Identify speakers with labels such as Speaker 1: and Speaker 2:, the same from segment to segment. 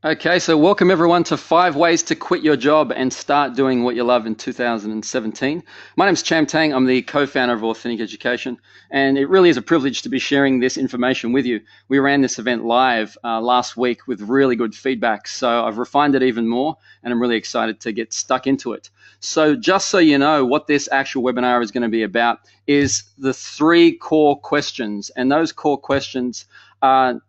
Speaker 1: Okay, so welcome everyone to 5 ways to quit your job and start doing what you love in 2017. My name's Cham Tang. I'm the co-founder of Authentic Education, and it really is a privilege to be sharing this information with you. We ran this event live last week with really good feedback, so I've refined it even more, and I'm really excited to get stuck into it. So just so you know, what this actual webinar is going to be about is the 3 core questions, and those core questions are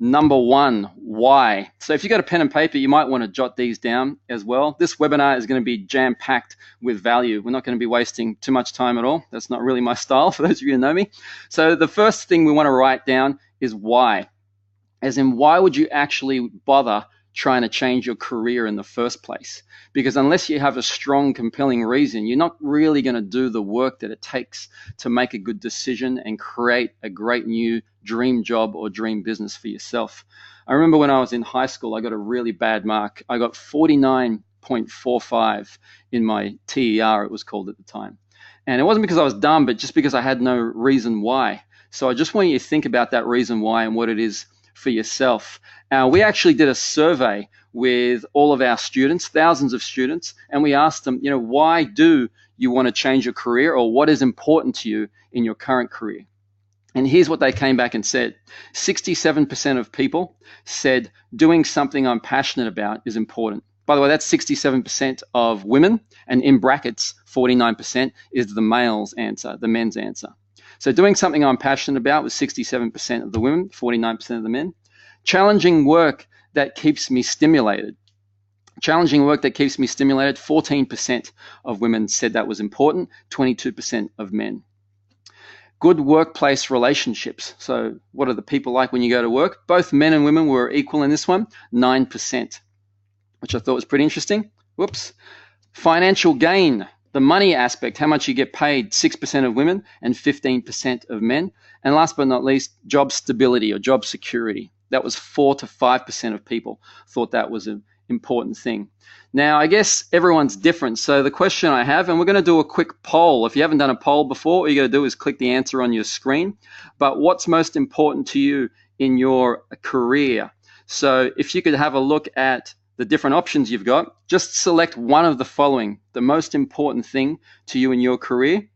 Speaker 1: Number 1, why? So if you've got a pen and paper, you might want to jot these down as well. This webinar is going to be jam-packed with value. We're not going to be wasting too much time at all. That's not really my style, for those of you who know me. So the first thing we want to write down is why. As in, why would you actually bother trying to change your career in the first place? Because unless you have a strong, compelling reason, you're not really going to do the work that it takes to make a good decision and create a great new dream job or dream business for yourself. I remember when I was in high school, I got a really bad mark. I got 49.45 in my TER, it was called at the time. And it wasn't because I was dumb, but just because I had no reason why. So I just want you to think about that reason why and what it is for yourself. We actually did a survey with all of our students, thousands of students, and we asked them, why do you want to change your career, or what is important to you in your current career? And here's what they came back and said. 67% of people said doing something I'm passionate about is important. By the way, that's 67% of women, and in brackets, 49% is the male's answer, the men's answer. So doing something I'm passionate about was 67% of the women, 49% of the men. Challenging work that keeps me stimulated. Challenging work that keeps me stimulated, 14% of women said that was important, 22% of men. Good workplace relationships. So what are the people like when you go to work? Both men and women were equal in this one, 9%, which I thought was pretty interesting. Whoops. Financial gain. The money aspect, how much you get paid, 6% of women and 15% of men. And last but not least, job stability or job security. That was 4 to 5% of people thought that was an important thing. Now, I guess everyone's different. So the question I have, and we're going to do a quick poll. If you haven't done a poll before, all you got to do is click the answer on your screen. But what's most important to you in your career? So if you could have a look at the different options you've got, just select one of the following, the most important thing to you in your career.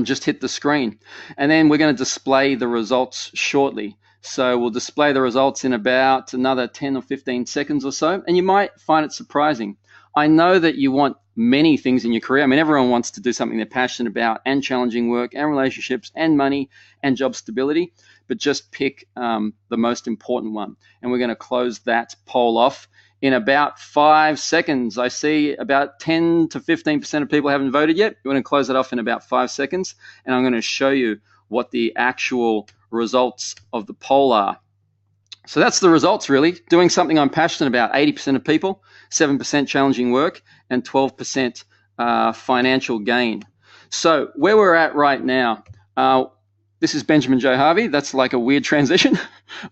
Speaker 1: Just hit the screen. And then we're going to display the results shortly. So we'll display the results in about another 10 or 15 seconds or so, and you might find it surprising. I know that you want many things in your career. I mean, everyone wants to do something they're passionate about, and challenging work, and relationships, and money, and job stability, but just pick the most important one. And we're going to close that poll off in about 5 seconds. I see about 10 to 15% of people haven't voted yet. We're going to close it off in about 5 seconds, and I'm going to show you what the actual results of the poll are. So that's the results, really. Doing something I'm passionate about, 80% of people, 7% challenging work, and 12% financial gain. So where we're at right now, this is Benjamin J. Harvey. That's like a weird transition.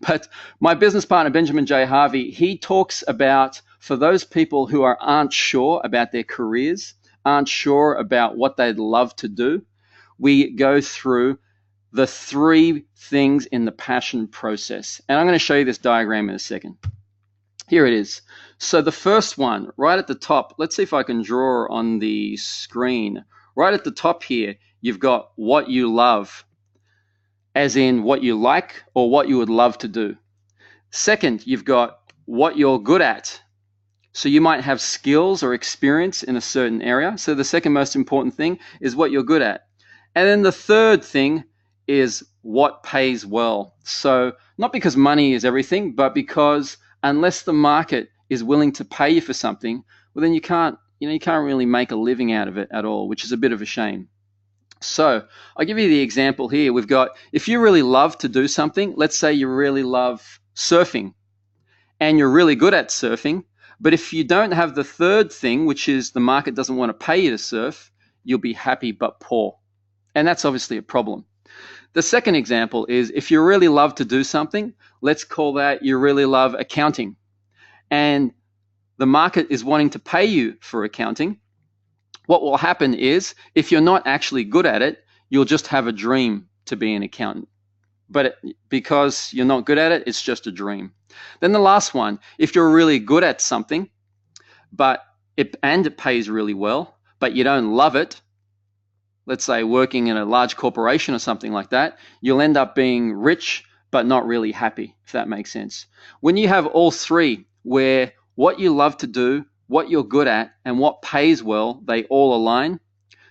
Speaker 1: But my business partner, Benjamin J. Harvey, he talks about, for those people who aren't sure about their careers, aren't sure about what they'd love to do, we go through the 3 things in the passion process. And I'm going to show you this diagram in a second. Here it is. So the first one, right at the top, let's see if I can draw on the screen. Right at the top here, you've got what you love, as in what you like or what you would love to do. Second, you've got what you're good at. So you might have skills or experience in a certain area. So the second most important thing is what you're good at. And then the third thing is what pays well. So not because money is everything, but because unless the market is willing to pay you for something, well, then you can't really make a living out of it at all, which is a bit of a shame. So I'll give you the example here. We've got, if you really love to do something, let's say you really love surfing and you're really good at surfing, but if you don't have the third thing, which is the market doesn't want to pay you to surf, you'll be happy but poor. And that's obviously a problem. The second example is if you really love to do something, let's call that you really love accounting, and the market is wanting to pay you for accounting. What will happen is if you're not actually good at it, you'll just have a dream to be an accountant. But because you're not good at it, it's just a dream. Then the last one, if you're really good at something, but it pays really well, but you don't love it, let's say working in a large corporation or something like that, you'll end up being rich but not really happy, if that makes sense. When you have all three, where what you love to do, what you're good at, and what pays well, they all align,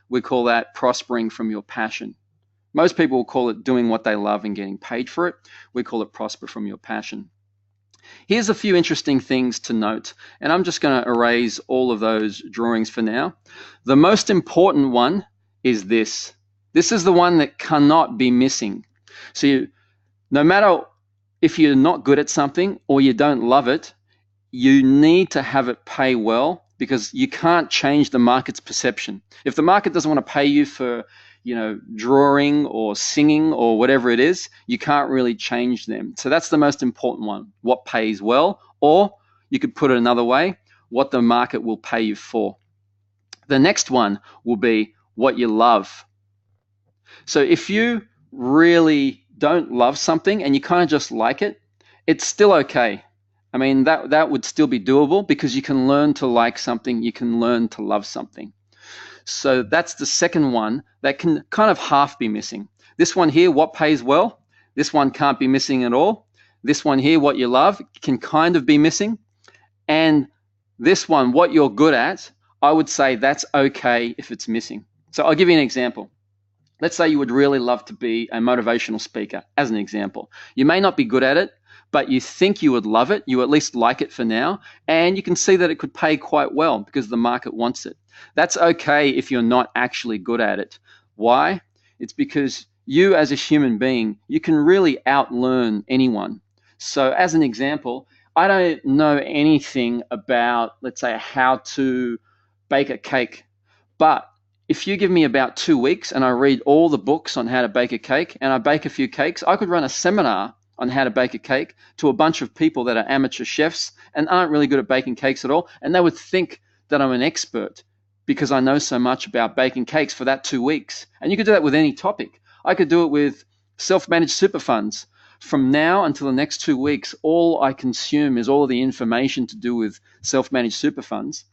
Speaker 1: we call that prospering from your passion. Most people will call it doing what they love and getting paid for it. We call it prosper from your passion. Here's a few interesting things to note, and I'm just going to erase all of those drawings for now. The most important one is this. This is the one that cannot be missing. So no matter if you're not good at something or you don't love it, you need to have it pay well, because you can't change the market's perception. If the market doesn't want to pay you for, drawing or singing or whatever it is, you can't really change them. So that's the most important one, what pays well, or you could put it another way, what the market will pay you for. The next one will be what you love. So if you really don't love something and you kind of just like it, it's still okay. I mean, that would still be doable, because you can learn to like something, you can learn to love something. So that's the second one that can kind of half be missing. This one here, what pays well, this one can't be missing at all. This one here, what you love, can kind of be missing. And this one, what you're good at, I would say that's okay if it's missing. So I'll give you an example. Let's say you would really love to be a motivational speaker, as an example. You may not be good at it, but you think you would love it, you at least like it for now, and you can see that it could pay quite well because the market wants it. That's okay if you're not actually good at it. Why? It's because you as a human being, you can really outlearn anyone. So as an example, I don't know anything about, let's say, how to bake a cake, but if you give me about 2 weeks and I read all the books on how to bake a cake and I bake a few cakes, I could run a seminar on how to bake a cake to a bunch of people that are amateur chefs and aren't really good at baking cakes at all, and they would think that I'm an expert because I know so much about baking cakes for that 2 weeks. And you could do that with any topic. I could do it with self-managed super funds. From now until the next 2 weeks, all I consume is all of the information to do with self-managed super funds.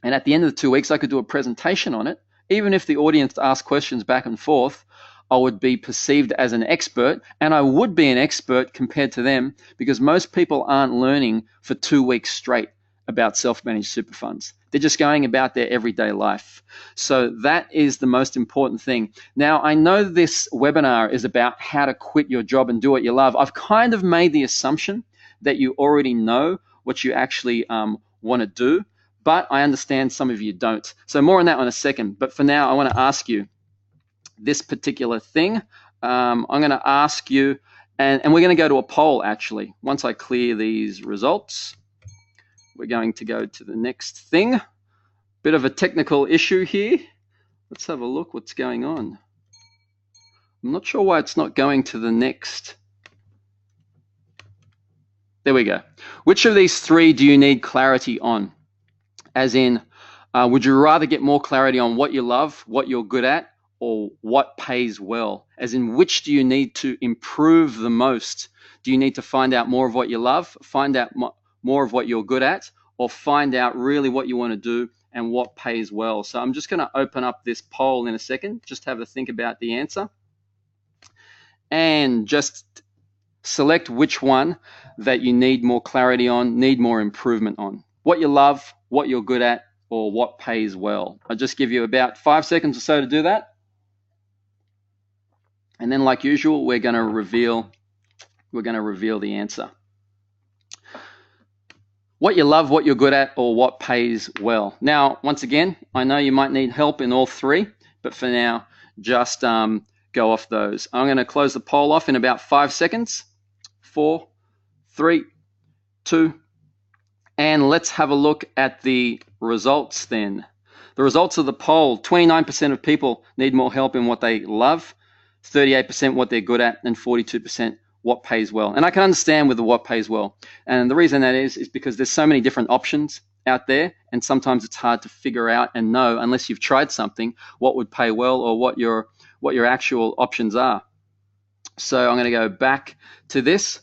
Speaker 1: And at the end of the 2 weeks, I could do a presentation on it. Even if the audience asked questions back and forth, I would be perceived as an expert, and I would be an expert compared to them, because most people aren't learning for 2 weeks straight about self-managed super funds. They're just going about their everyday life. So that is the most important thing. Now, I know this webinar is about how to quit your job and do what you love. I've kind of made the assumption that you already know what you actually want to do, but I understand some of you don't. So more on that in a second. But for now, I want to ask you this particular thing. I'm going to ask you, and we're going to go to a poll actually. Once I clear these results, we're going to go to the next thing. Bit of a technical issue here. Let's have a look what's going on. I'm not sure why it's not going to the next. There we go. Which of these three do you need clarity on? As in, would you rather get more clarity on what you love, what you're good at, or what pays well? As in, which do you need to improve the most? Do you need to find out more of what you love, find out more of what you're good at, or find out really what you want to do and what pays well? So I'm just going to open up this poll in a second, just have a think about the answer, and just select which one that you need more clarity on, need more improvement on. What you love, what you're good at, or what pays well. I'll just give you about 5 seconds or so to do that. And then, like usual, we're going to reveal the answer. What you love, what you're good at, or what pays well. Now, once again, I know you might need help in all three, but for now, just go off those. I'm going to close the poll off in about 5 seconds. 4, 3, 2, and let's have a look at the results then. The results of the poll: 29% of people need more help in what they love, 38% what they're good at, and 42% what pays well. And I can understand with the what pays well. And the reason that is because there's so many different options out there, and sometimes it's hard to figure out and know, unless you've tried something, what would pay well or what your actual options are. So I'm going to go back to this.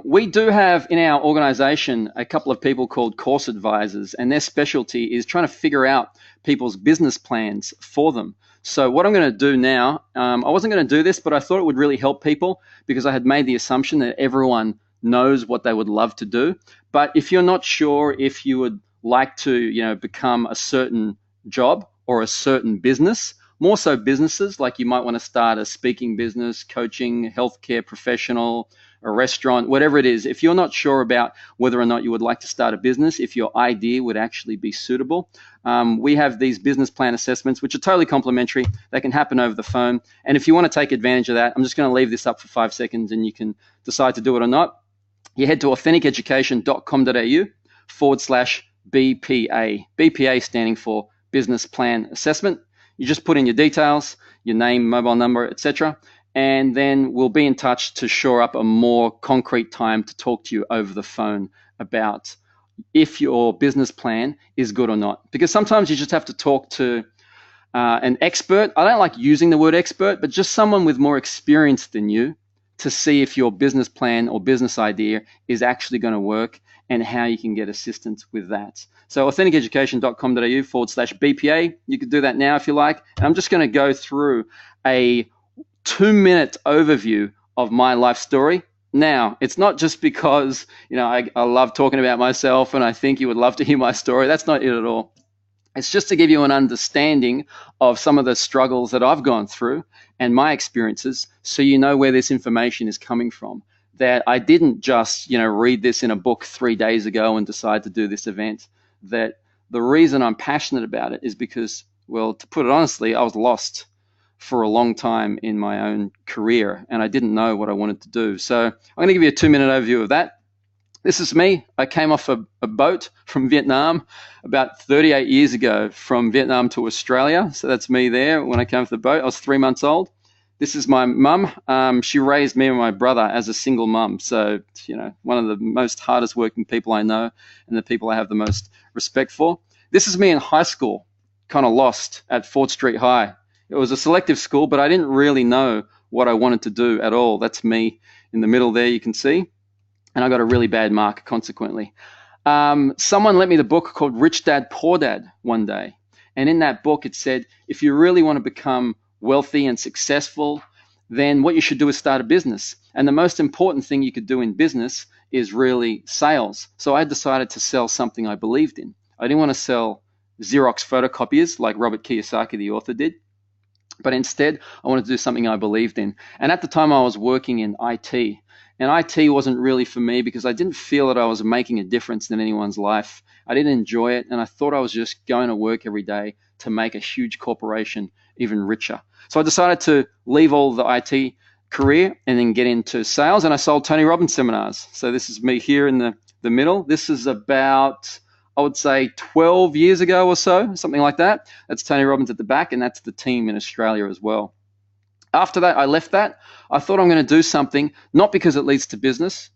Speaker 1: We do have in our organization a couple of people called course advisors, and their specialty is trying to figure out people's business plans for them. So what I'm going to do now, I wasn't going to do this, but I thought it would really help people because I had made the assumption that everyone knows what they would love to do. But if you're not sure if you would like to, become a certain job or a certain business, more so businesses, like you might want to start a speaking business, coaching, healthcare professional, a restaurant, whatever it is. If you're not sure about whether or not you would like to start a business, if your idea would actually be suitable, we have these business plan assessments, which are totally complimentary. They can happen over the phone. And if you want to take advantage of that, I'm just going to leave this up for 5 seconds and you can decide to do it or not. You head to authenticeducation.com.au/BPA. BPA standing for Business Plan Assessment. You just put in your details, your name, mobile number, etc., and then we'll be in touch to shore up a more concrete time to talk to you over the phone about if your business plan is good or not. Because sometimes you just have to talk to an expert. I don't like using the word expert, but just someone with more experience than you to see if your business plan or business idea is actually going to work and how you can get assistance with that. So authenticeducation.com.au/BPA. You can do that now if you like. And I'm just going to go through a 2-minute overview of my life story. Now, it's not just because, I love talking about myself and I think you would love to hear my story. That's not it at all. It's just to give you an understanding of some of the struggles that I've gone through and my experiences so you know where this information is coming from. That I didn't just, read this in a book 3 days ago and decide to do this event. That the reason I'm passionate about it is because, well, to put it honestly, I was lost for a long time in my own career and I didn't know what I wanted to do. So I'm going to give you a 2-minute overview of that. This is me. I came off a boat from Vietnam about 38 years ago from Vietnam to Australia. So that's me there when I came off the boat. I was 3 months old. This is my mum. She raised me and my brother as a single mum. So, one of the most hardest working people I know and the people I have the most respect for. This is me in high school, kind of lost at Fort Street High. It was a selective school, but I didn't really know what I wanted to do at all. That's me in the middle there, you can see. And I got a really bad mark consequently. Someone lent me the book called Rich Dad, Poor Dad one day. And in that book, it said, if you really want to become wealthy and successful, then what you should do is start a business. And the most important thing you could do in business is really sales. So I decided to sell something I believed in. I didn't want to sell Xerox photocopiers like Robert Kiyosaki, the author, did. But instead, I wanted to do something I believed in. And at the time, I was working in IT. And IT wasn't really for me because I didn't feel that I was making a difference in anyone's life. I didn't enjoy it. And I thought I was just going to work every day to make a huge corporation even richer. So I decided to leave all the IT career and then get into sales. And I sold Tony Robbins seminars. So this is me here in the middle. This is about, I would say, 12 years ago or so, something like that. That's Tony Robbins at the back, and that's the team in Australia as well. After that, I left that. I thought I'm going to do something, not because it leads to business,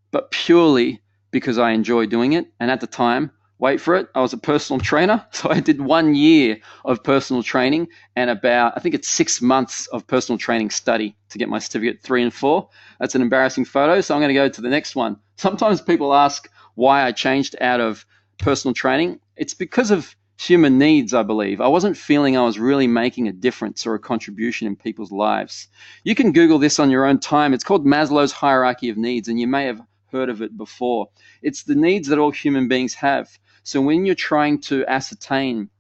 Speaker 1: but purely because I enjoy doing it. And at the time, wait for it, I was a personal trainer. So I did 1 year of personal training and about, I think it's 6 months of personal training study to get my certificate 3 and 4. That's an embarrassing photo. So I'm going to go to the next one. Sometimes people ask why I changed out of personal training. It's because of human needs, I believe. I wasn't feeling I was really making a difference or a contribution in people's lives. You can Google this on your own time. It's called Maslow's hierarchy of needs, and you may have heard of it before. It's the needs that all human beings have. So when you're trying to ascertain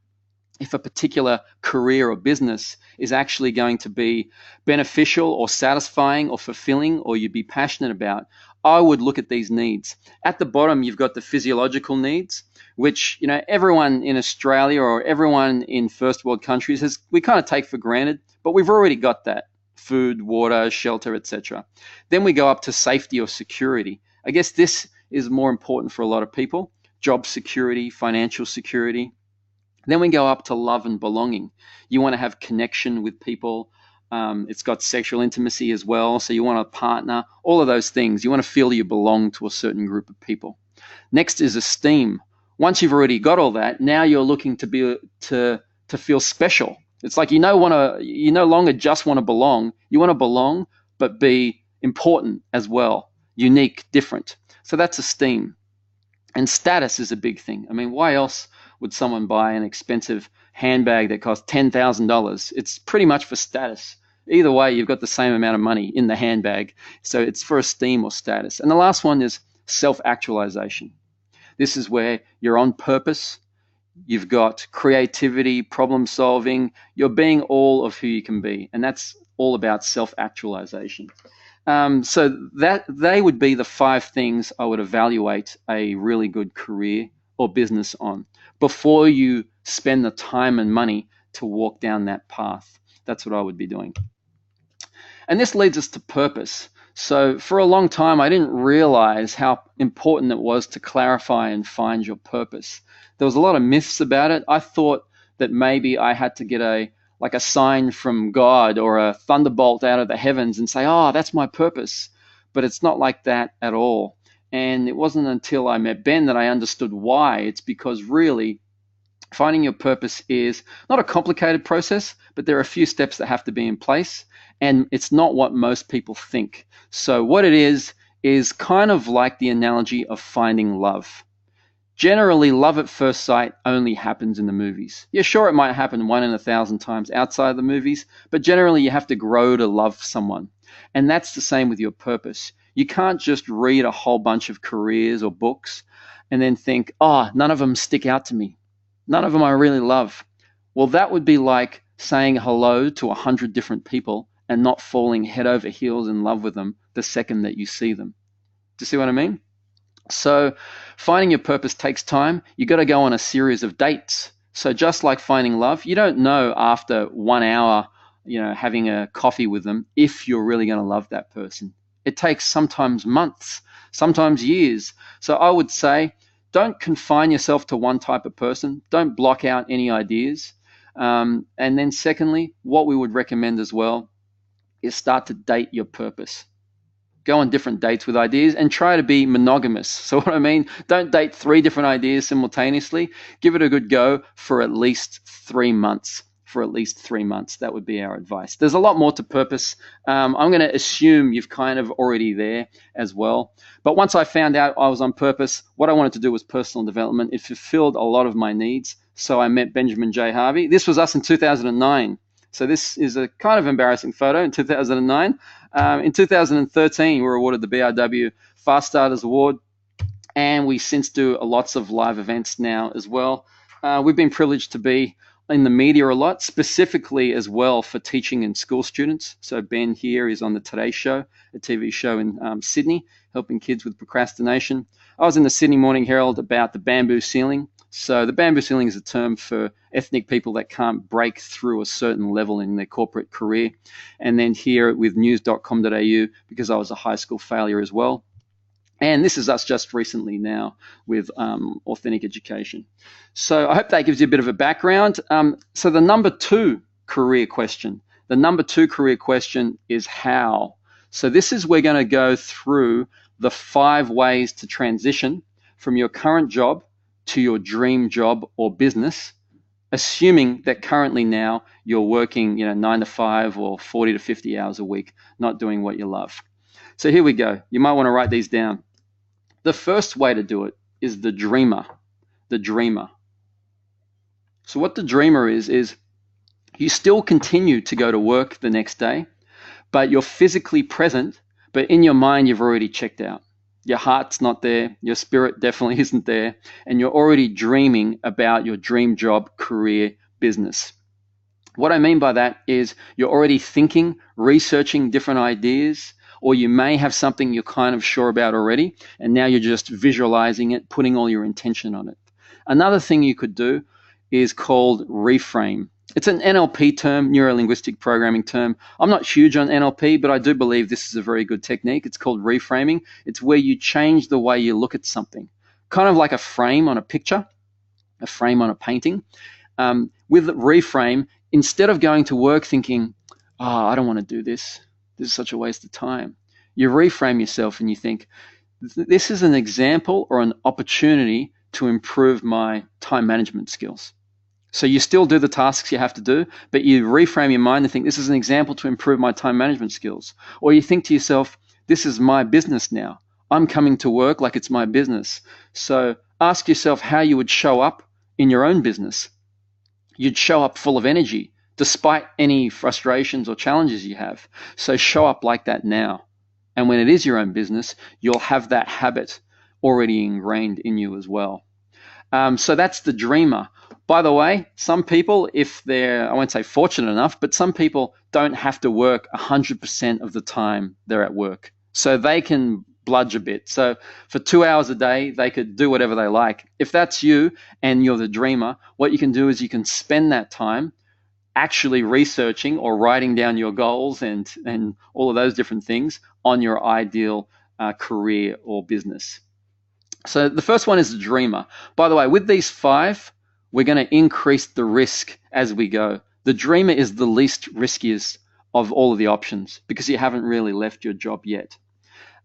Speaker 1: if a particular career or business is actually going to be beneficial or satisfying or fulfilling or you'd be passionate about, I would look at these needs. At the bottom, you've got the physiological needs, which, everyone in Australia or everyone in first world countries we kind of take for granted, but we've already got that. Food, water, shelter, etc. Then we go up to safety or security. I guess this is more important for a lot of people. Job security, financial security. Then we go up to love and belonging. You want to have connection with people. It's got sexual intimacy as well. So you want a partner, all of those things. You want to feel you belong to a certain group of people. Next is esteem. Once you've already got all that, now you're looking to feel special. It's like you no longer just want to belong. You want to belong, but be important as well. unique, different. So that's esteem. And status is a big thing. I mean, why else would someone buy an expensive handbag that costs $10,000? It's pretty much for status. Either way, you've got the same amount of money in the handbag. So it's for esteem or status. And the last one is self-actualization. This is where you're on purpose. You've got creativity, problem solving. You're being all of who you can be. And that's all about self-actualization. So that they would be the 5 things I would evaluate a really good career or business on before you spend the time and money to walk down that path. That's what I would be doing. And this leads us to purpose. So for a long time, I didn't realize how important it was to clarify and find your purpose. There was a lot of myths about it. I thought that maybe I had to get a sign from God or a thunderbolt out of the heavens and say, oh, that's my purpose. But it's not like that at all. And it wasn't until I met Ben that I understood why. It's because really finding your purpose is not a complicated process, but there are a few steps that have to be in place. And it's not what most people think. So what it is kind of like the analogy of finding love. Generally, love at first sight only happens in the movies. Yeah, sure, it might happen 1 in 1,000 times outside the movies, but generally you have to grow to love someone. And that's the same with your purpose. You can't just read a whole bunch of careers or books and then think, oh, none of them stick out to me. None of them I really love. Well, that would be like saying hello to 100 different people and not falling head over heels in love with them the second that you see them. Do you see what I mean? So finding your purpose takes time. You got to go on a series of dates. So just like finding love, you don't know after 1 hour, having a coffee with them if you're really going to love that person. It takes sometimes months, sometimes years. So I would say don't confine yourself to one type of person. Don't block out any ideas. And then secondly, what we would recommend as well is start to date your purpose. Go on different dates with ideas and try to be monogamous. So what I mean, don't date 3 different ideas simultaneously. Give it a good go for at least 3 months. That would be our advice. There's a lot more to purpose. I'm going to assume you've kind of already there as well. But once I found out I was on purpose, what I wanted to do was personal development. It fulfilled a lot of my needs. So I met Benjamin J. Harvey. This was us in 2009. So this is a kind of embarrassing photo in 2009. In 2013, we were awarded the BRW Fast Starters Award, and we since do lots of live events now as well. We've been privileged to be in the media a lot, specifically as well for teaching in school students. So Ben here is on the Today Show, a TV show in Sydney, helping kids with procrastination. I was in the Sydney Morning Herald about the bamboo ceiling. So the bamboo ceiling is a term for ethnic people that can't break through a certain level in their corporate career. And then here with news.com.au, because I was a high school failure as well. And this is us just recently now with Authentic Education. So I hope that gives you a bit of a background. So the number 2 career question is how. So this is we're going to go through the 5 ways to transition from your current job to your dream job or business, assuming that currently now you're working 9 to 5 or 40 to 50 hours a week, not doing what you love. So here we go. You might want to write these down. The first way to do it is the dreamer. So what the dreamer is you still continue to go to work the next day, but you're physically present, but in your mind you've already checked out. Your heart's not there, your spirit definitely isn't there, and you're already dreaming about your dream job, career, business. What I mean by that is you're already thinking, researching different ideas, or you may have something you're kind of sure about already, and now you're just visualizing it, putting all your intention on it. Another thing you could do is called reframe. It's an NLP term, neuro-linguistic programming term. I'm not huge on NLP, but I do believe this is a very good technique. It's called reframing. It's where you change the way you look at something, kind of like a frame on a picture, a frame on a painting. With reframe, instead of going to work thinking, I don't want to do this. This is such a waste of time. You reframe yourself and you think, this is an example or an opportunity to improve my time management skills. So you still do the tasks you have to do, but you reframe your mind and think, this is an example to improve my time management skills. Or you think to yourself, this is my business now. I'm coming to work like it's my business. So ask yourself how you would show up in your own business. You'd show up full of energy despite any frustrations or challenges you have. So show up like that now. And when it is your own business, you'll have that habit already ingrained in you as well. So that's the dreamer. By the way, some people, if they're, I won't say fortunate enough, but some people don't have to work 100% of the time they're at work. So they can bludge a bit. So for 2 hours a day, they could do whatever they like. If that's you and you're the dreamer, what you can do is you can spend that time actually researching or writing down your goals and all of those different things on your ideal career or business. So the first one is the dreamer. By the way, with these 5, we're going to increase the risk as we go. The dreamer is the least riskiest of all of the options because you haven't really left your job yet.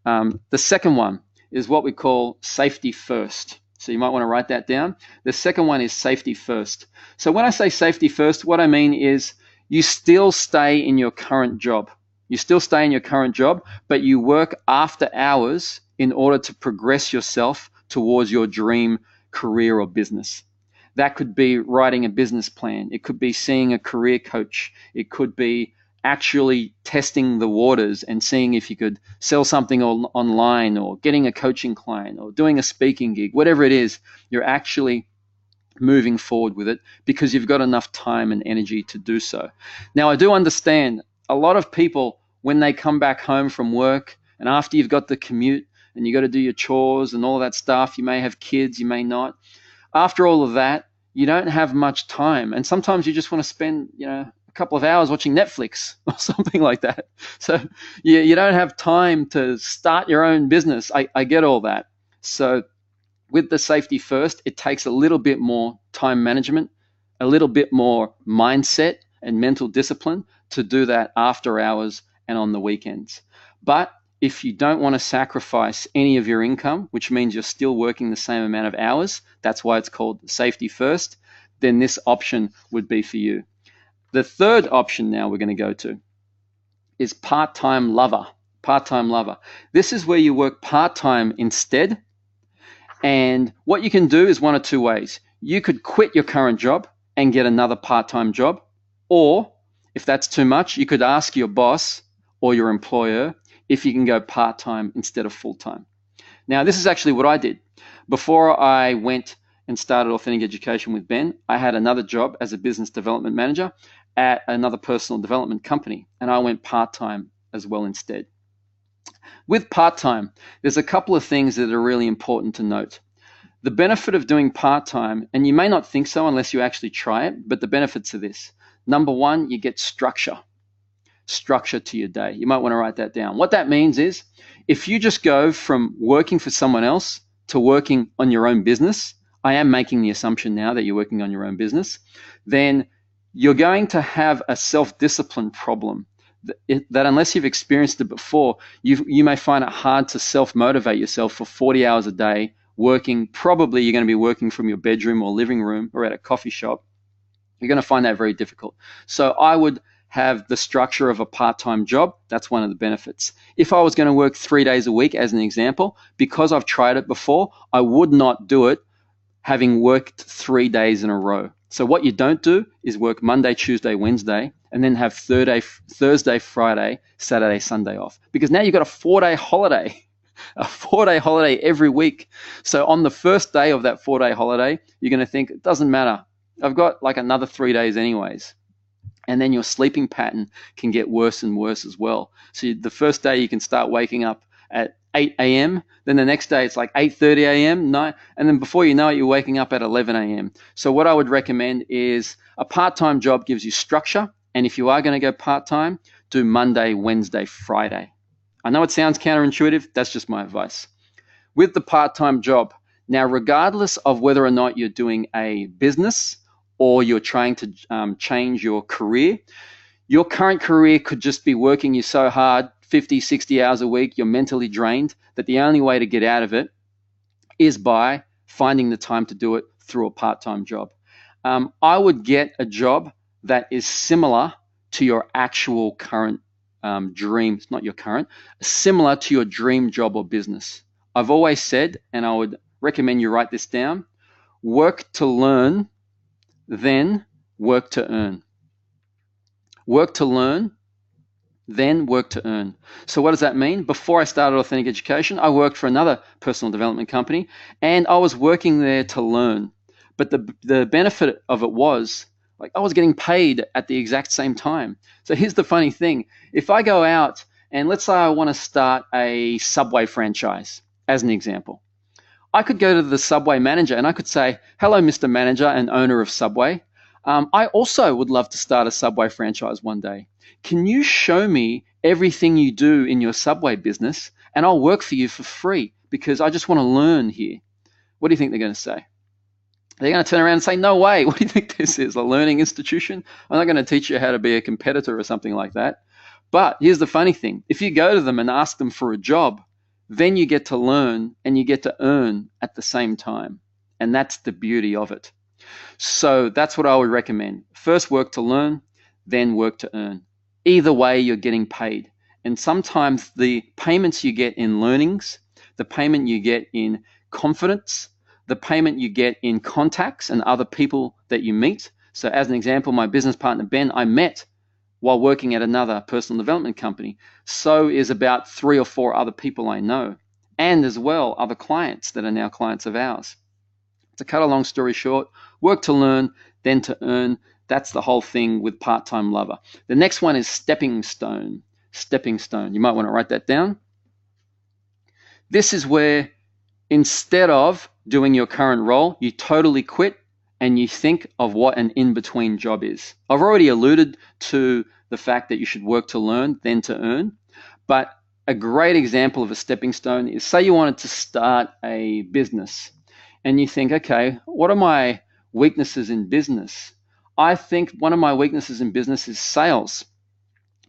Speaker 1: The second one is what we call safety first. So you might want to write that down. The second one is safety first. So when I say safety first, what I mean is you still stay in your current job. You still stay in your current job, but you work after hours in order to progress yourself towards your dream career or business. That could be writing a business plan. It could be seeing a career coach. It could be actually testing the waters and seeing if you could sell something online, or getting a coaching client, or doing a speaking gig. Whatever it is, you're actually moving forward with it because you've got enough time and energy to do so. Now, I do understand a lot of people, when they come back home from work and after you've got the commute and you got to do your chores and all that stuff, you may have kids, you may not. After all of that, you don't have much time. And sometimes you just want to spend, a couple of hours watching Netflix or something like that. So you don't have time to start your own business. I get all that. So with the safety first, it takes a little bit more time management, a little bit more mindset and mental discipline to do that after hours and on the weekends. But if you don't want to sacrifice any of your income, which means you're still working the same amount of hours, that's why it's called safety first, then this option would be for you. The third option now we're going to go to is part-time lover. Part-time lover. This is where you work part-time instead. And what you can do is one of two ways. You could quit your current job and get another part-time job. Or if that's too much, you could ask your boss or your employer if you can go part-time instead of full-time. Now, this is actually what I did. Before I went and started Authentic Education with Ben, I had another job as a business development manager at another personal development company, and I went part-time as well instead. With part-time, there's a couple of things that are really important to note. The benefit of doing part-time, and you may not think so unless you actually try it, but the benefits are this. Number one, you get structure to your day. You might want to write that down. What that means is if you just go from working for someone else to working on your own business, I am making the assumption now that you're working on your own business, then you're going to have a self-discipline problem that unless you've experienced it before, you may find it hard to self-motivate yourself for 40 hours a day working. Probably you're going to be working from your bedroom or living room or at a coffee shop. You're going to find that very difficult. So I would have the structure of a part-time job. That's one of the benefits. If I was going to work 3 days a week, as an example, because I've tried it before, I would not do it having worked 3 days in a row. So what you don't do is work Monday, Tuesday, Wednesday, and then have Thursday, Friday, Saturday, Sunday off. Because now you've got a 4-day holiday, a 4-day holiday every week. So on the first day of that 4-day holiday, you're going to think, it doesn't matter. I've got like another 3 days anyways. And then your sleeping pattern can get worse and worse as well. So the first day you can start waking up at 8 a.m. Then the next day it's like 8:30 a.m. 9, and then before you know it, you're waking up at 11 a.m. So what I would recommend is a part-time job gives you structure. And if you are going to go part-time, do Monday, Wednesday, Friday. I know it sounds counterintuitive. That's just my advice. With the part-time job, now regardless of whether or not you're doing a business or you're trying to change your career, your current career could just be working you so hard, 50, 60 hours a week, you're mentally drained, that the only way to get out of it is by finding the time to do it through a part-time job. I would get a job that is similar to your actual current dreams, not your current, similar to your dream job or business. I've always said, and I would recommend you write this down, work to learn, then work to earn. Work to learn, then work to earn. So what does that mean? Before I started Authentic Education, I worked for another personal development company, and I was working there to learn. But the benefit of it was, like, I was getting paid at the exact same time. So here's the funny thing. If I go out and let's say I want to start a Subway franchise, as an example, I could go to the Subway manager and I could say, hello, Mr. Manager and owner of Subway. I also would love to start a Subway franchise one day. Can you show me everything you do in your Subway business, and I'll work for you for free because I just want to learn here? What do you think they're going to say? They're going to turn around and say, no way. What do you think this is, a learning institution? I'm not going to teach you how to be a competitor or something like that. But here's the funny thing. If you go to them and ask them for a job, then you get to learn and you get to earn at the same time. And that's the beauty of it. So that's what I would recommend. First work to learn, then work to earn. Either way, you're getting paid. And sometimes the payments you get in learnings, the payment you get in confidence, the payment you get in contacts and other people that you meet. So as an example, my business partner, Ben, I met while working at another personal development company. So is about 3 or 4 other people I know, and as well other clients that are now clients of ours. To cut a long story short, work to learn, then to earn. That's the whole thing with Part-Time Lover. The next one is stepping stone. Stepping stone. You might want to write that down. This is where instead of doing your current role, you totally quit and you think of what an in-between job is. I've already alluded to the fact that you should work to learn, then to earn. But a great example of a stepping stone is, say you wanted to start a business and you think, okay, what are my weaknesses in business? I think one of my weaknesses in business is sales.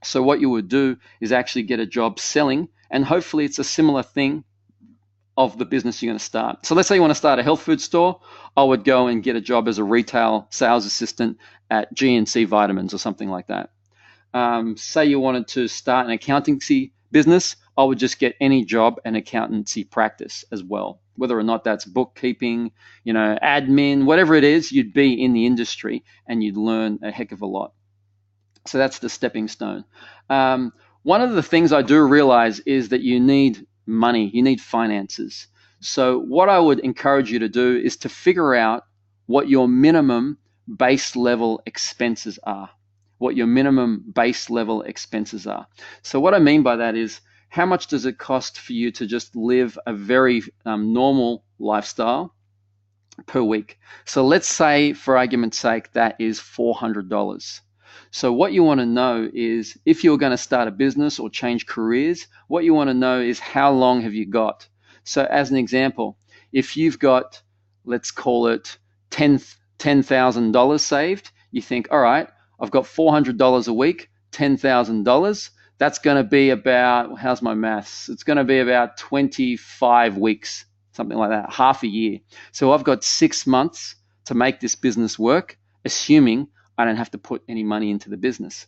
Speaker 1: So what you would do is actually get a job selling, and hopefully it's a similar thing of the business you're going to start. So let's say you want to start a health food store. I would go and get a job as a retail sales assistant at GNC Vitamins or something like that. Say you wanted to start an accountancy business, I would just get any job and accountancy practice as well. Whether or not that's bookkeeping, admin, whatever it is, you'd be in the industry and you'd learn a heck of a lot. So that's the stepping stone. One of the things I do realize is that you need money, you need finances. So what I would encourage you to do is to figure out what your minimum base level expenses are. What your minimum base level expenses are. So what I mean by that is, how much does it cost for you to just live a very normal lifestyle per week? So let's say, for argument's sake, that is $400. So what you want to know is, if you're going to start a business or change careers, what you want to know is, how long have you got? So as an example, if you've got, let's call it $10,000 saved, you think, all right, I've got $400 a week, $10,000. That's going to be about, how's my maths? It's going to be about 25 weeks, something like that, half a year. So I've got 6 months to make this business work, assuming I don't have to put any money into the business.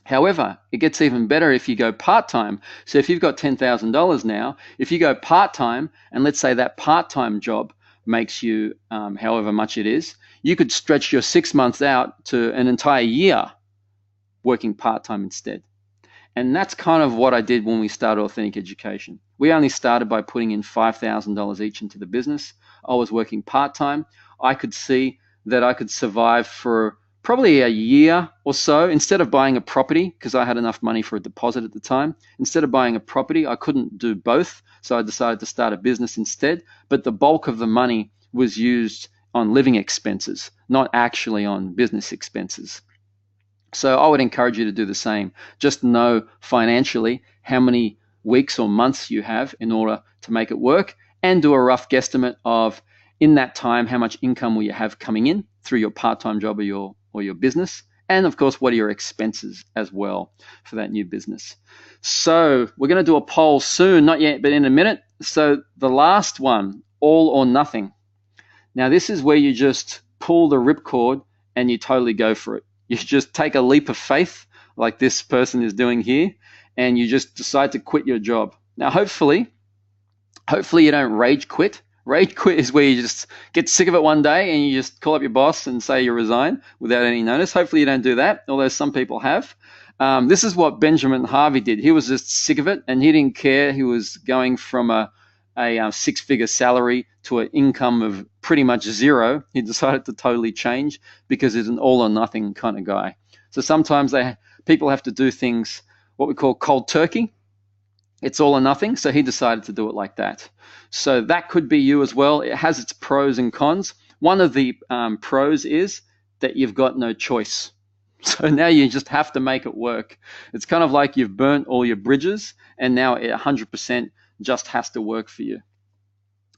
Speaker 1: However, it gets even better if you go part-time. So if you've got $10,000 now, if you go part-time, and let's say that part-time job makes you however much it is, you could stretch your 6 months out to an entire year working part-time instead. And that's kind of what I did when we started Authentic Education. We only started by putting in $5,000 each into the business. I was working part-time. I could see that I could survive for probably a year or so. Instead of buying a property, because I had enough money for a deposit at the time, instead of buying a property, I couldn't do both. So I decided to start a business instead. But the bulk of the money was used on living expenses, not actually on business expenses. So I would encourage you to do the same. Just know financially how many weeks or months you have in order to make it work, and do a rough guesstimate of, in that time, how much income will you have coming in through your part-time job or your business. And of course, what are your expenses as well for that new business? So we're going to do a poll soon, not yet, but in a minute. So the last one, all or nothing. Now this is where you just pull the ripcord and you totally go for it. You just take a leap of faith like this person is doing here, and you just decide to quit your job. Now, hopefully, Hopefully you don't rage quit. Rage quit is where you just get sick of it one day and you just call up your boss and say you resign without any notice. Hopefully you don't do that, although some people have. This is what Benjamin Harvey did. He was just sick of it and he didn't care. He was going from a six-figure salary to an income of pretty much zero. He decided to totally change because he's an all or nothing kind of guy. So sometimes people have to do things what we call cold turkey. It's all or nothing, so he decided to do it like that. So that could be you as well. It has its pros and cons. One of the pros is that you've got no choice. So now you just have to make it work. It's kind of like you've burnt all your bridges, and now it 100% just has to work for you.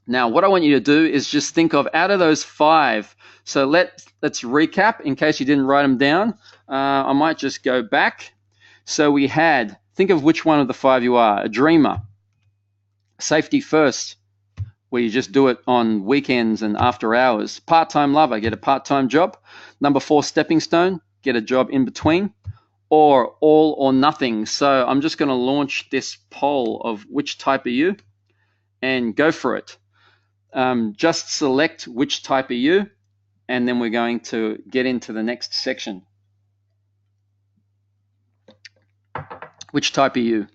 Speaker 1: Now, what I want you to do is just think of out of those 5. So let's recap in case you didn't write them down. I might just go back. So we had, think of which one of the 5 you are. A dreamer. Safety first, where you just do it on weekends and after hours. Part-time lover, get a part-time job. Number 4, stepping stone, get a job in between. Or all or nothing. So I'm just going to launch this poll of which type are you and go for it. Just select which type are you, and then we're going to get into the next section. Which type are you?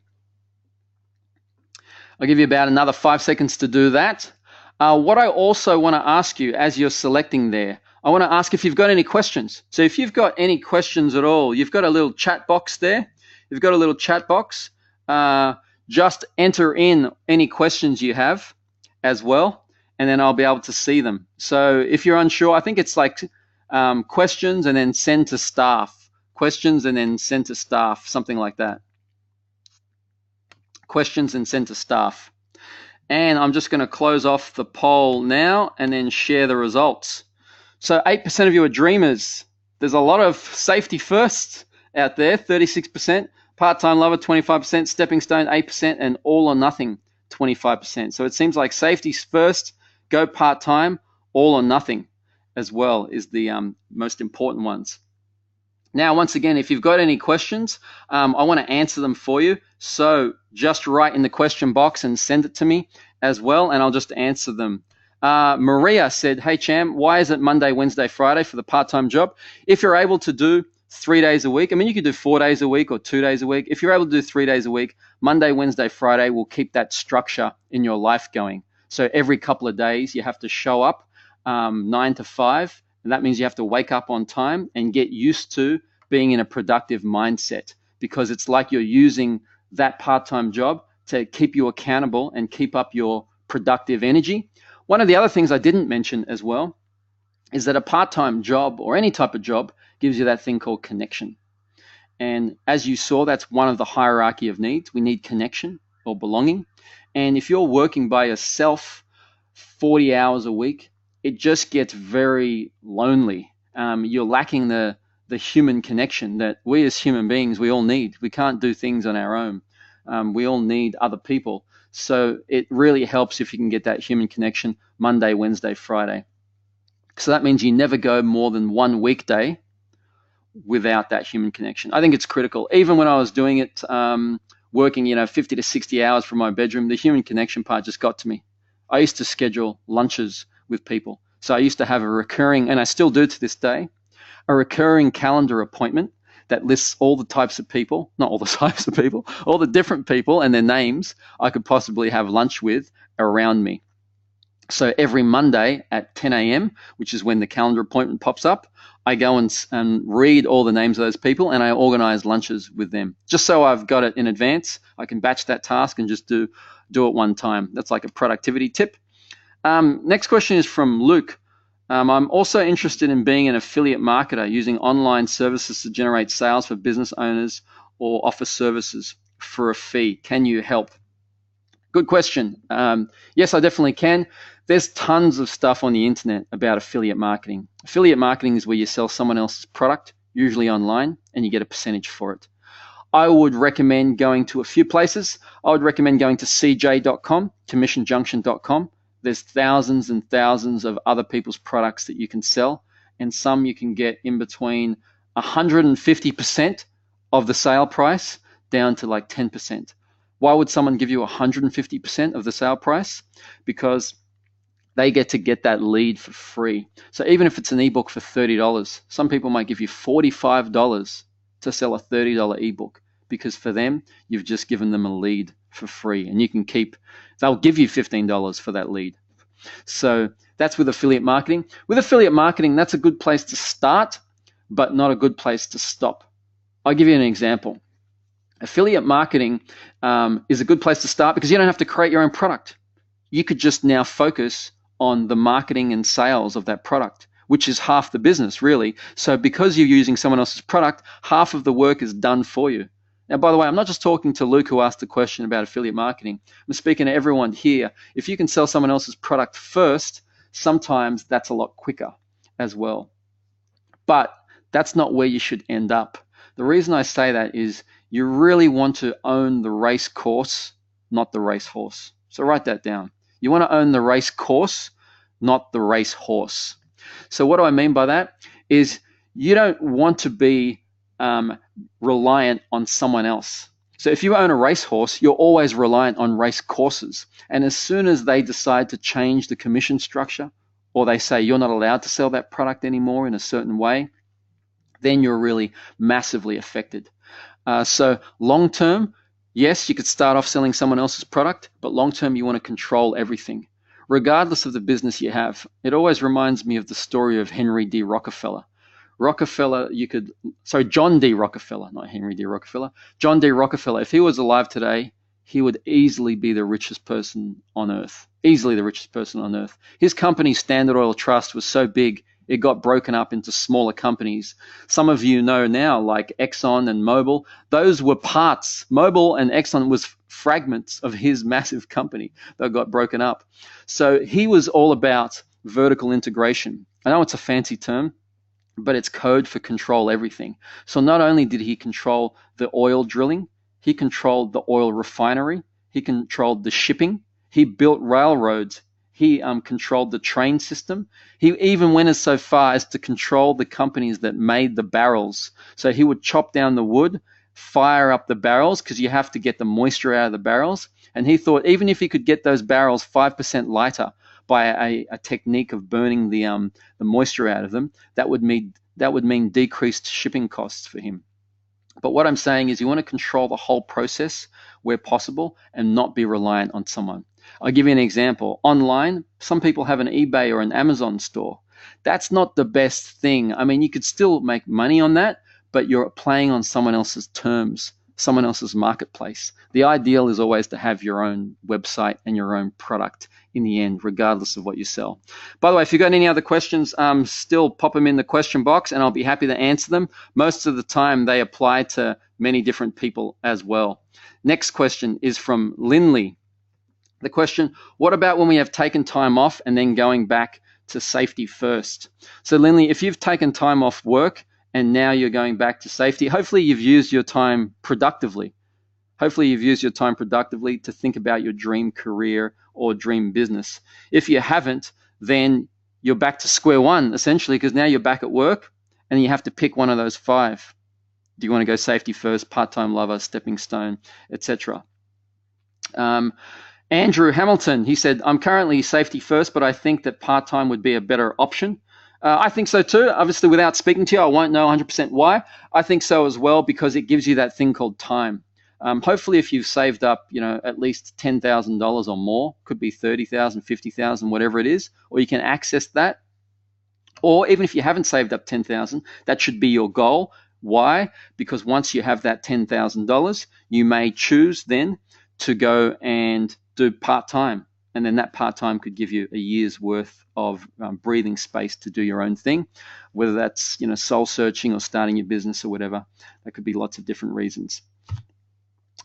Speaker 1: I'll give you about another 5 seconds to do that. What I also want to ask you as you're selecting there, I want to ask if you've got any questions. So if you've got any questions at all, you've got a little chat box there. You've got a little chat box. Just enter in any questions you have as well, and then I'll be able to see them. So if you're unsure, I think it's like questions and then send to staff. Questions and then send to staff, something like that. Questions and send to staff. And I'm just going to close off the poll now and then share the results. So 8% of you are dreamers. There's a lot of safety first out there, 36%. Part-time lover, 25%. Stepping stone, 8%. And all or nothing, 25%. So it seems like safety's first, go part-time, all or nothing as well is the most important ones. Now, once again, if you've got any questions, I want to answer them for you. So just write in the question box and send it to me as well, and I'll just answer them. Maria said, hey, Cham, why is it Monday, Wednesday, Friday for the part-time job? If you're able to do 3 days a week, I mean, you could do 4 days a week or 2 days a week. If you're able to do 3 days a week, Monday, Wednesday, Friday will keep that structure in your life going. So every couple of days, you have to show up 9 to 5, and that means you have to wake up on time and get used to being in a productive mindset, because it's like you're using that part-time job to keep you accountable and keep up your productive energy. One of the other things I didn't mention as well is that a part-time job or any type of job gives you that thing called connection. And as you saw, that's one of the hierarchy of needs. We need connection or belonging. And if you're working by yourself 40 hours a week, it just gets very lonely. You're lacking the human connection that we as human beings, we all need. We can't do things on our own. We all need other people. So it really helps if you can get that human connection Monday, Wednesday, Friday. So that means you never go more than 1 weekday without that human connection. I think it's critical. Even when I was doing it, working 50 to 60 hours from my bedroom, the human connection part just got to me. I used to schedule lunches with people. So I used to have a recurring, and I still do to this day, a recurring calendar appointment that lists all the types of people, not all the types of people, all the different people and their names I could possibly have lunch with around me. So every Monday at 10 a.m., which is when the calendar appointment pops up, I go and read all the names of those people and I organize lunches with them. Just so I've got it in advance, I can batch that task and just do it one time. That's like a productivity tip. Next question is from Luke. I'm also interested in being an affiliate marketer using online services to generate sales for business owners or offer services for a fee. Can you help? Good question. Yes, I definitely can. There's tons of stuff on the internet about affiliate marketing. Affiliate marketing is where you sell someone else's product, usually online, and you get a percentage for it. I would recommend going to a few places. I would recommend going to cj.com, commissionjunction.com. There's thousands and thousands of other people's products that you can sell, and some you can get in between 150% of the sale price down to like 10%. Why would someone give you 150% of the sale price? Because they get to get that lead for free. So even if it's an ebook for $30, some people might give you $45 to sell a $30 ebook, because for them, you've just given them a lead for free, and you can keep, they'll give you $15 for that lead. So that's with affiliate marketing. With affiliate marketing, that's a good place to start, but not a good place to stop. I'll give you an example. Affiliate marketing is a good place to start because you don't have to create your own product. You could just now focus on the marketing and sales of that product, which is half the business, really. So because you're using someone else's product, half of the work is done for you. Now, by the way, I'm not just talking to Luke, who asked the question about affiliate marketing. I'm speaking to everyone here. If you can sell someone else's product first, sometimes that's a lot quicker as well. But that's not where you should end up. The reason I say that is you really want to own the race course, not the race horse. So write that down. You want to own the race course, not the race horse. So what do I mean by that? Is you don't want to be reliant on someone else. So if you own a racehorse, you're always reliant on race courses. And as soon as they decide to change the commission structure, or they say you're not allowed to sell that product anymore in a certain way, then you're really massively affected. So long term, yes, you could start off selling someone else's product, but long term, you want to control everything, regardless of the business you have. It always reminds me of the story of Henry D. Rockefeller. John D. Rockefeller, not Henry D. Rockefeller. John D. Rockefeller, if he was alive today, he would easily be the richest person on earth. Easily the richest person on earth. His company, Standard Oil Trust, was so big, it got broken up into smaller companies. Some of you know now, like Exxon and Mobil, those were parts. Mobil and Exxon was fragments of his massive company that got broken up. So he was all about vertical integration. I know it's a fancy term, but it's code for control everything. So not only did he control the oil drilling, he controlled the oil refinery, he controlled the shipping, he built railroads, he controlled the train system. He even went as so far as to control the companies that made the barrels. So he would chop down the wood, fire up the barrels, because you have to get the moisture out of the barrels. And he thought even if he could get those barrels 5% lighter by a technique of burning the moisture out of them, that would mean decreased shipping costs for him. But what I'm saying is you want to control the whole process where possible and not be reliant on someone. I'll give you an example. Online, some people have an eBay or an Amazon store. That's not the best thing. I mean, you could still make money on that, but you're playing on someone else's terms, someone else's marketplace. The ideal is always to have your own website and your own product in the end, regardless of what you sell. By the way, if you've got any other questions, still pop them in the question box and I'll be happy to answer them. Most of the time, they apply to many different people as well. Next question is from Linley. The question, what about when we have taken time off and then going back to safety first? So Linley, if you've taken time off work and now you're going back to safety, hopefully you've used your time productively. Hopefully you've used your time productively to think about your dream career or dream business. If you haven't, then you're back to square one, essentially, because now you're back at work and you have to pick one of those 5. Do you want to go safety first, part-time lover, stepping stone, etc.? Andrew Hamilton, he said, I'm currently safety first, but I think that part-time would be a better option. I think so too. Obviously, without speaking to you, I won't know 100% why. I think so as well because it gives you that thing called time. Hopefully, if you've saved up, at least $10,000 or more, could be $30,000, $50,000, whatever it is, or you can access that. Or even if you haven't saved up $10,000, that should be your goal. Why? Because once you have that $10,000, you may choose then to go and do part-time. And then that part-time could give you a year's worth of breathing space to do your own thing, whether that's soul searching or starting your business or whatever. That could be lots of different reasons.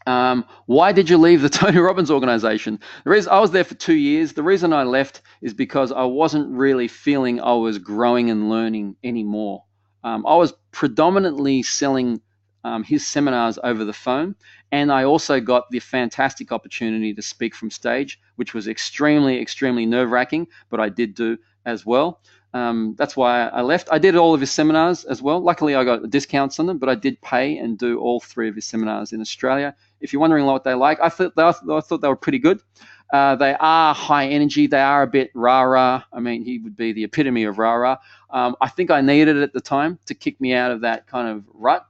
Speaker 1: Why did you leave the Tony Robbins organization? The reason I was there for 2 years. The reason I left is because I wasn't really feeling I was growing and learning anymore. I was predominantly selling his seminars over the phone, and I also got the fantastic opportunity to speak from stage, which was extremely, extremely nerve-wracking, but I did do, as well. That's why I left. I did all of his seminars as well. Luckily, I got discounts on them, but I did pay and do all 3 of his seminars in Australia. If you're wondering what they like, I thought they were pretty good. They are high energy. They are a bit rah-rah. I mean, he would be the epitome of rah-rah. I think I needed it at the time to kick me out of that kind of rut.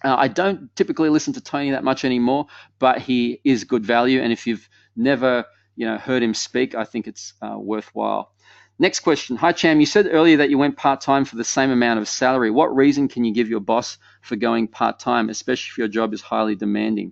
Speaker 1: I don't typically listen to Tony that much anymore, but he is good value. And if you've never, heard him speak, I think it's worthwhile. Next question. Hi, Cham. You said earlier that you went part-time for the same amount of salary. What reason can you give your boss for going part-time, especially if your job is highly demanding?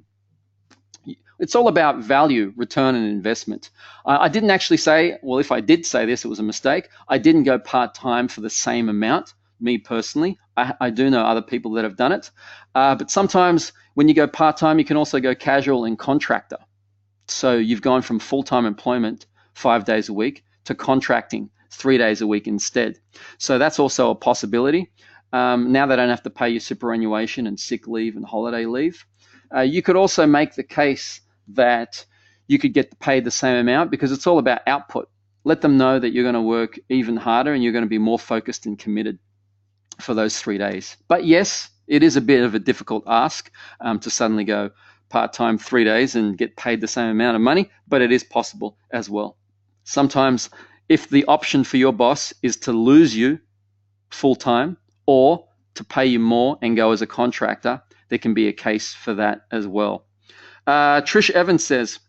Speaker 1: It's all about value, return, and investment. I didn't actually say, well, if I did say this, it was a mistake. I didn't go part-time for the same amount, me personally. I do know other people that have done it. But sometimes when you go part-time, you can also go casual and contractor. So you've gone from full-time employment 5 days a week to contracting 3 days a week instead. So that's also a possibility. Now they don't have to pay you superannuation and sick leave and holiday leave. You could also make the case that you could get paid the same amount because it's all about output. Let them know that you're going to work even harder and you're going to be more focused and committed for those 3 days. But yes, it is a bit of a difficult ask to suddenly go part-time 3 days and get paid the same amount of money, but it is possible as well. Sometimes if the option for your boss is to lose you full-time or to pay you more and go as a contractor, there can be a case for that as well. Trish Evans says,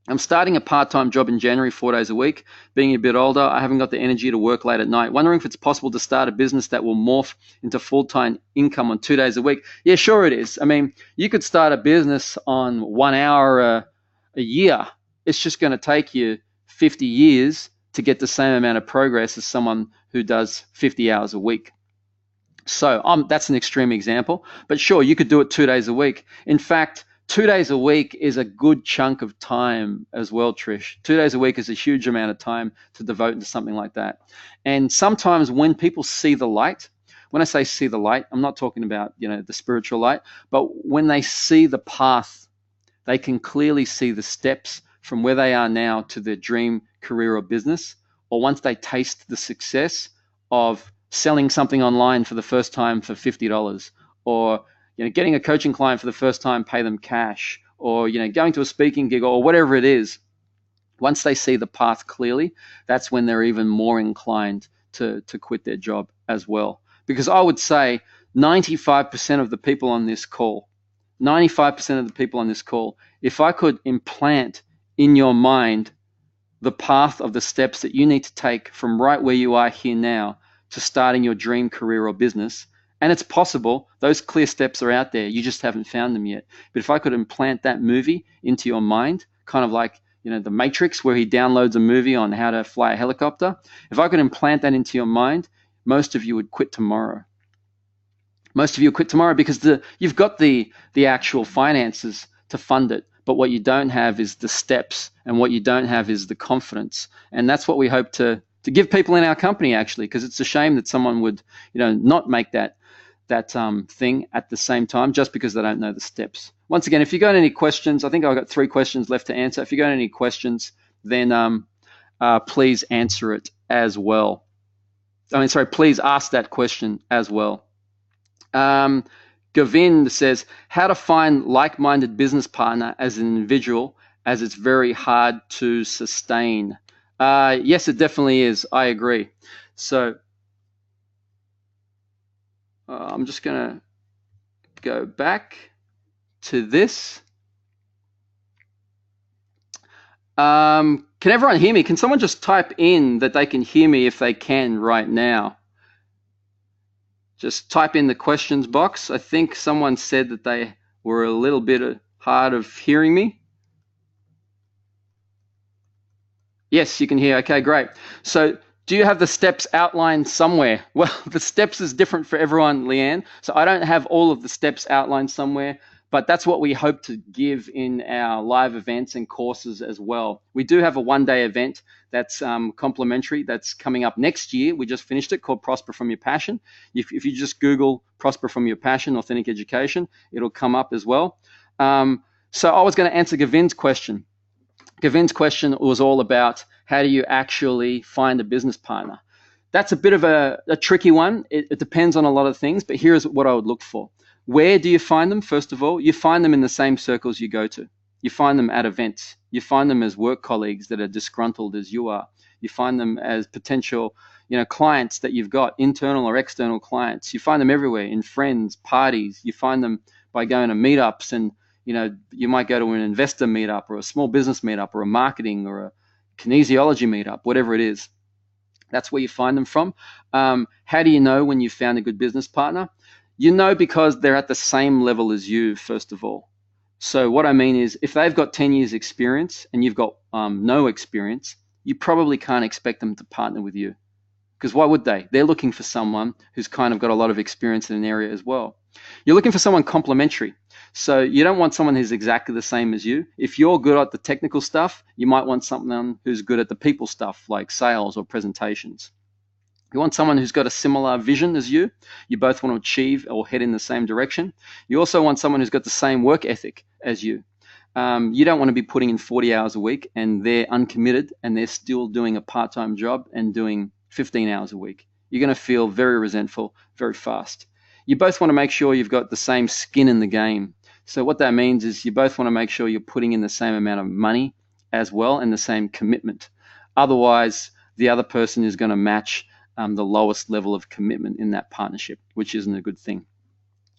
Speaker 1: I'm starting a part-time job in January, 4 days a week. Being a bit older, I haven't got the energy to work late at night. Wondering if it's possible to start a business that will morph into full-time income on 2 days a week. Yeah, sure it is. I mean, you could start a business on 1 hour a year. It's just going to take you 50 years to get the same amount of progress as someone who does 50 hours a week. So that's an extreme example. But sure, you could do it 2 days a week. In fact, 2 days a week is a good chunk of time as well, Trish. 2 days a week is a huge amount of time to devote into something like that. And sometimes when people see the light, when I say see the light, I'm not talking about, the spiritual light, but when they see the path, they can clearly see the steps from where they are now to their dream career or business, or once they taste the success of selling something online for the first time for $50, or getting a coaching client for the first time, pay them cash, or going to a speaking gig or whatever it is. Once they see the path clearly, that's when they're even more inclined to quit their job as well. Because I would say 95% of the people on this call, if I could implant in your mind the path of the steps that you need to take from right where you are here now to starting your dream career or business, and it's possible, those clear steps are out there, you just haven't found them yet. But if I could implant that movie into your mind, kind of like the Matrix, where he downloads a movie on how to fly a helicopter, if I could implant that into your mind, most of you would quit tomorrow. Most of you would quit tomorrow because you've got the actual finances to fund it, but what you don't have is the steps, and what you don't have is the confidence. And that's what we hope to give people in our company, actually, because it's a shame that someone would not make that thing at the same time just because they don't know the steps. Once again, if you got any questions, I think I've got 3 questions left to answer. If you got any questions, then please answer it as well. Please ask that question as well. Govind says, how to find like-minded business partner as an individual, as it's very hard to sustain. Yes, it definitely is. I agree. So I'm just going to go back to this. Can everyone hear me? Can someone just type in that they can hear me if they can right now? Just type in the questions box. I think someone said that they were a little bit hard of hearing me. Yes, you can hear. Okay, great. So do you have the steps outlined somewhere? Well, the steps is different for everyone, Leanne. So I don't have all of the steps outlined somewhere, but that's what we hope to give in our live events and courses as well. We do have a one-day event that's complimentary that's coming up next year. We just finished it, called Prosper From Your Passion. If you just Google Prosper From Your Passion, Authentic Education, it'll come up as well. So I was going to answer Gavin's question. Gavin's question was all about How do you actually find a business partner? That's a bit of a tricky one. It depends on a lot of things, but here's what I would look for. Where do you find them? First of all, you find them in the same circles you go to. You find them at events. You find them as work colleagues that are disgruntled as you are. You find them as potential, clients that you've got, internal or external clients. You find them everywhere, in friends, parties. You find them by going to meetups, and you might go to an investor meetup or a small business meetup or a marketing or a kinesiology meetup, whatever it is. That's where you find them from. How do you know when you've found a good business partner? You know because they're at the same level as you, first of all. So what I mean is, if they've got 10 years experience and you've got no experience, you probably can't expect them to partner with you. Because why would they? They're looking for someone who's kind of got a lot of experience in an area as well. You're looking for someone complementary. So you don't want someone who's exactly the same as you. If you're good at the technical stuff, you might want someone who's good at the people stuff, like sales or presentations. You want someone who's got a similar vision as you. You both want to achieve or head in the same direction. You also want someone who's got the same work ethic as you. You don't want to be putting in 40 hours a week and they're uncommitted and they're still doing a part-time job and doing 15 hours a week. You're going to feel very resentful very fast. You both want to make sure you've got the same skin in the game. So what that means is you both want to make sure you're putting in the same amount of money as well and the same commitment. Otherwise, the other person is going to match the lowest level of commitment in that partnership, which isn't a good thing.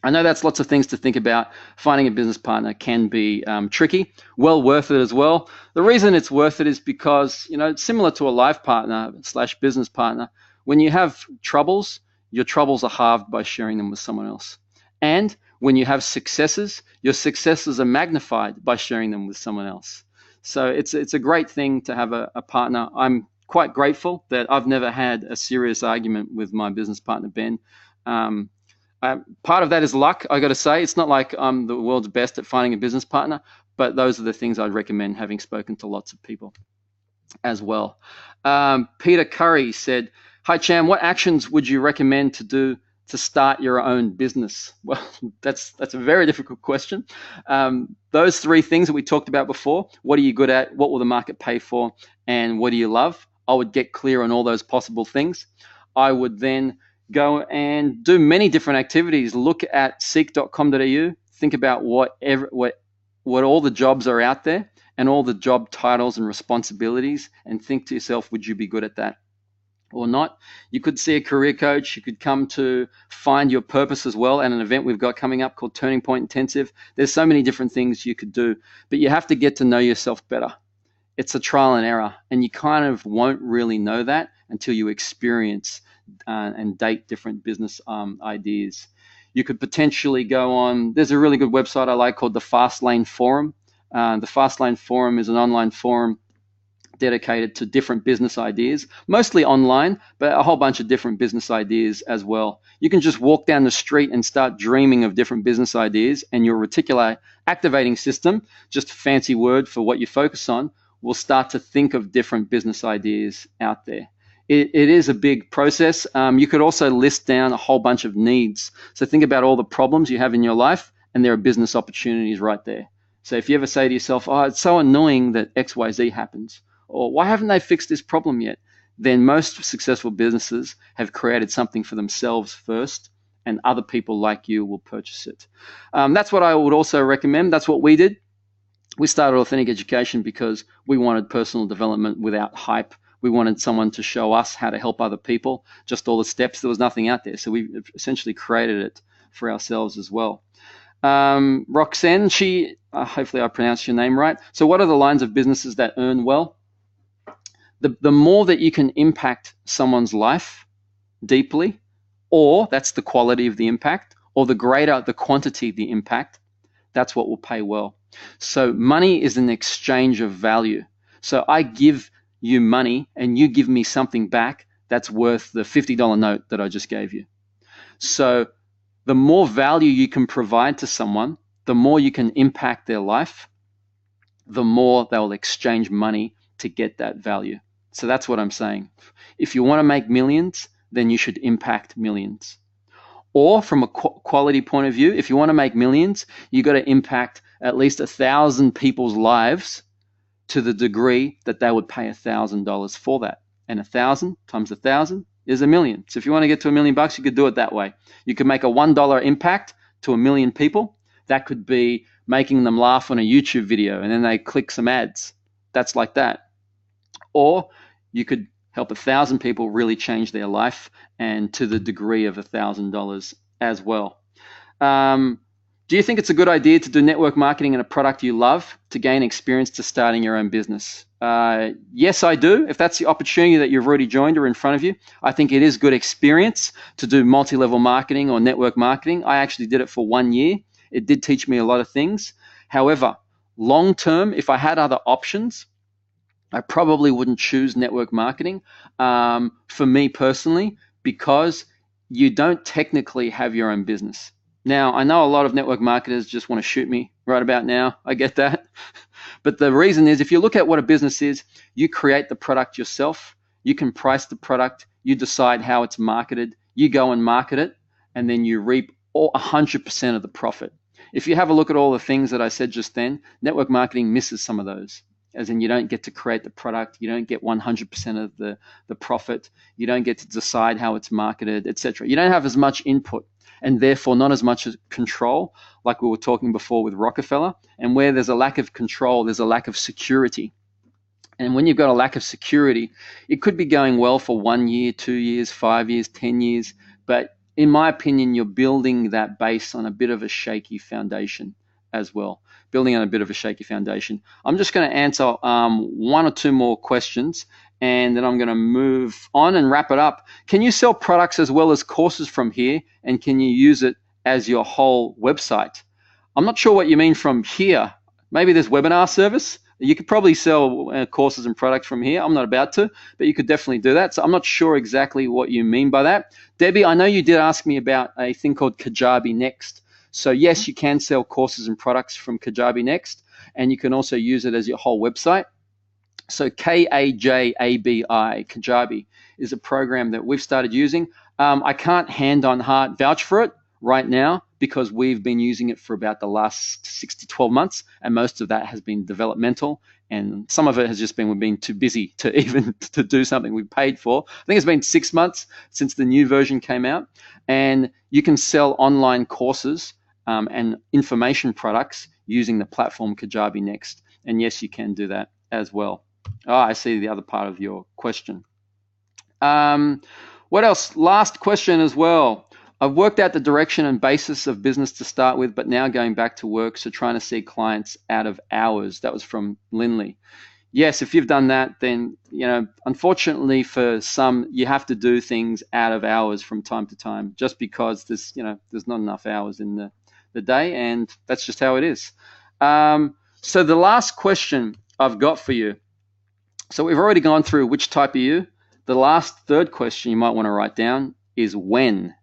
Speaker 1: I know that's lots of things to think about. Finding a business partner can be tricky, well worth it as well. The reason it's worth it is because, it's similar to a life partner / business partner. When you have troubles, your troubles are halved by sharing them with someone else. And when you have successes, your successes are magnified by sharing them with someone else. So it's a great thing to have a partner. I'm quite grateful that I've never had a serious argument with my business partner, Ben. Part of that is luck, I got to say. It's not like I'm the world's best at finding a business partner, but those are the things I'd recommend, having spoken to lots of people as well. Peter Curry said, "Hi, Cham, what actions would you recommend to do to start your own business?" Well, that's a very difficult question. Those three things that we talked about before, what are you good at, what will the market pay for, and what do you love? I would get clear on all those possible things. I would then go and do many different activities. Look at seek.com.au, think about what all the jobs are out there and all the job titles and responsibilities, and think to yourself, would you be good at that or not? You could see a career coach. You could come to find your purpose as well at an event we've got coming up called Turning Point Intensive. There's so many different things you could do, but you have to get to know yourself better. It's a trial and error, and you kind of won't really know that until you experience and date different business ideas. You could potentially go on, there's a really good website I like called the Fastlane Forum. The Fastlane Forum is an online forum dedicated to different business ideas, mostly online, but a whole bunch of different business ideas as well. You can just walk down the street and start dreaming of different business ideas, and your reticular activating system, just a fancy word for what you focus on, will start to think of different business ideas out there. It is a big process. You could also list down a whole bunch of needs. So think about all the problems you have in your life, and there are business opportunities right there. So if you ever say to yourself, oh, it's so annoying that XYZ happens, or why haven't they fixed this problem yet? Then most successful businesses have created something for themselves first, and other people like you will purchase it. That's what I would also recommend. That's what we did. We started Authentic Education because we wanted personal development without hype. We wanted someone to show us how to help other people, just all the steps. There was nothing out there. So we essentially created it for ourselves as well. Roxanne, hopefully I pronounced your name right. So what are the lines of businesses that earn well? The more that you can impact someone's life deeply, or that's the quality of the impact, or the greater the quantity of the impact, that's what will pay well. So money is an exchange of value. So I give you money and you give me something back that's worth the $50 note that I just gave you. So the more value you can provide to someone, the more you can impact their life, the more they'll exchange money to get that value. So that's what I'm saying. If you want to make millions, then you should impact millions. Or from a quality point of view, if you want to make millions, you got to impact at least 1,000 people's lives to the degree that they would pay $1,000 for that. And 1,000 times 1,000 is $1 million. So if you want to get to $1 million, you could do it that way. You could make a $1 impact to 1 million people. That could be making them laugh on a YouTube video and then they click some ads. That's like that. Or you could help 1,000 people really change their life, and to the degree of $1,000 as well. Do you think it's a good idea to do network marketing in a product you love to gain experience to starting your own business? Yes, I do. If that's the opportunity that you've already joined or in front of you, I think it is good experience to do multi-level marketing or network marketing. I actually did it for 1 year. It did teach me a lot of things. However, long term, if I had other options, I probably wouldn't choose network marketing for me personally, because you don't technically have your own business. Now, I know a lot of network marketers just want to shoot me right about now. I get that. But the reason is, if you look at what a business is, you create the product yourself. You can price the product. You decide how it's marketed. You go and market it, and then you reap 100% of the profit. If you have a look at all the things that I said just then, network marketing misses some of those. As in, you don't get to create the product, you don't get 100% of the profit, you don't get to decide how it's marketed, etc. You don't have as much input, and therefore not as much control, like we were talking before with Rockefeller. And where there's a lack of control, there's a lack of security. And when you've got a lack of security, it could be going well for 1 year, 2 years, 5 years, 10 years, but in my opinion, you're building that base on a bit of a shaky foundation as well. Building on a bit of a shaky foundation. I'm just going to answer 1 or 2 more questions, and then I'm going to move on and wrap it up. Can you sell products as well as courses from here, and can you use it as your whole website? I'm not sure what you mean from here. Maybe there's webinar service. You could probably sell courses and products from here. I'm not about to, but you could definitely do that. So I'm not sure exactly what you mean by that. Debbie, I know you did ask me about a thing called Kajabi Next. So yes, you can sell courses and products from Kajabi Next, and you can also use it as your whole website. So Kajabi, Kajabi, is a program that we've started using. I can't hand on heart vouch for it right now, because we've been using it for about the last 6 to 12 months, and most of that has been developmental, and some of it has just been we've been too busy to even to do something we paid for. I think it's been 6 months since the new version came out, and you can sell online courses and information products using the platform Kajabi Next. And yes, you can do that as well. Oh, I see the other part of your question. What else? Last question as well. I've worked out the direction and basis of business to start with, but now going back to work, so trying to see clients out of hours. That was from Linley. Yes, if you've done that, then, unfortunately for some, you have to do things out of hours from time to time, just because there's not enough hours in the day, and that's just how it is. So the last question I've got for you. So we've already gone through which type are you. The last third question you might want to write down is when.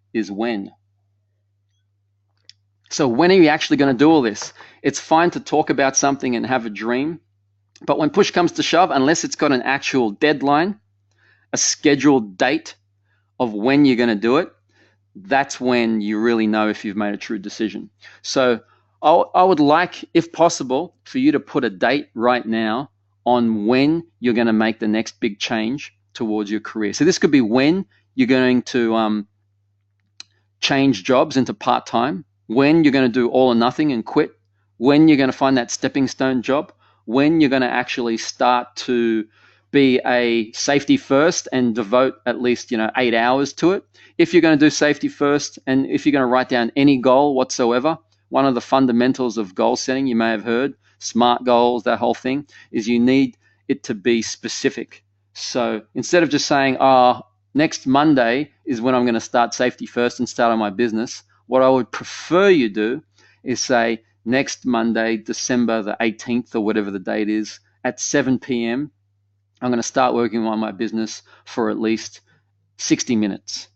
Speaker 1: So when are you actually going to do all this? It's fine to talk about something and have a dream, but when push comes to shove, unless it's got an actual deadline, a scheduled date of when you're going to do it, that's when you really know if you've made a true decision. So I would like, if possible, for you to put a date right now on when you're going to make the next big change towards your career. So this could be when you're going to change jobs into part-time, when you're going to do all or nothing and quit, when you're going to find that stepping stone job, when you're going to actually start to be a safety first and devote at least 8 hours to it. If you're going to do safety first, and if you're going to write down any goal whatsoever, one of the fundamentals of goal setting, you may have heard, SMART goals, that whole thing, is you need it to be specific. So instead of just saying, next Monday is when I'm going to start safety first and start on my business, what I would prefer you do is say next Monday, December the 18th or whatever the date is, at 7 p.m., I'm going to start working on my business for at least 60 minutes.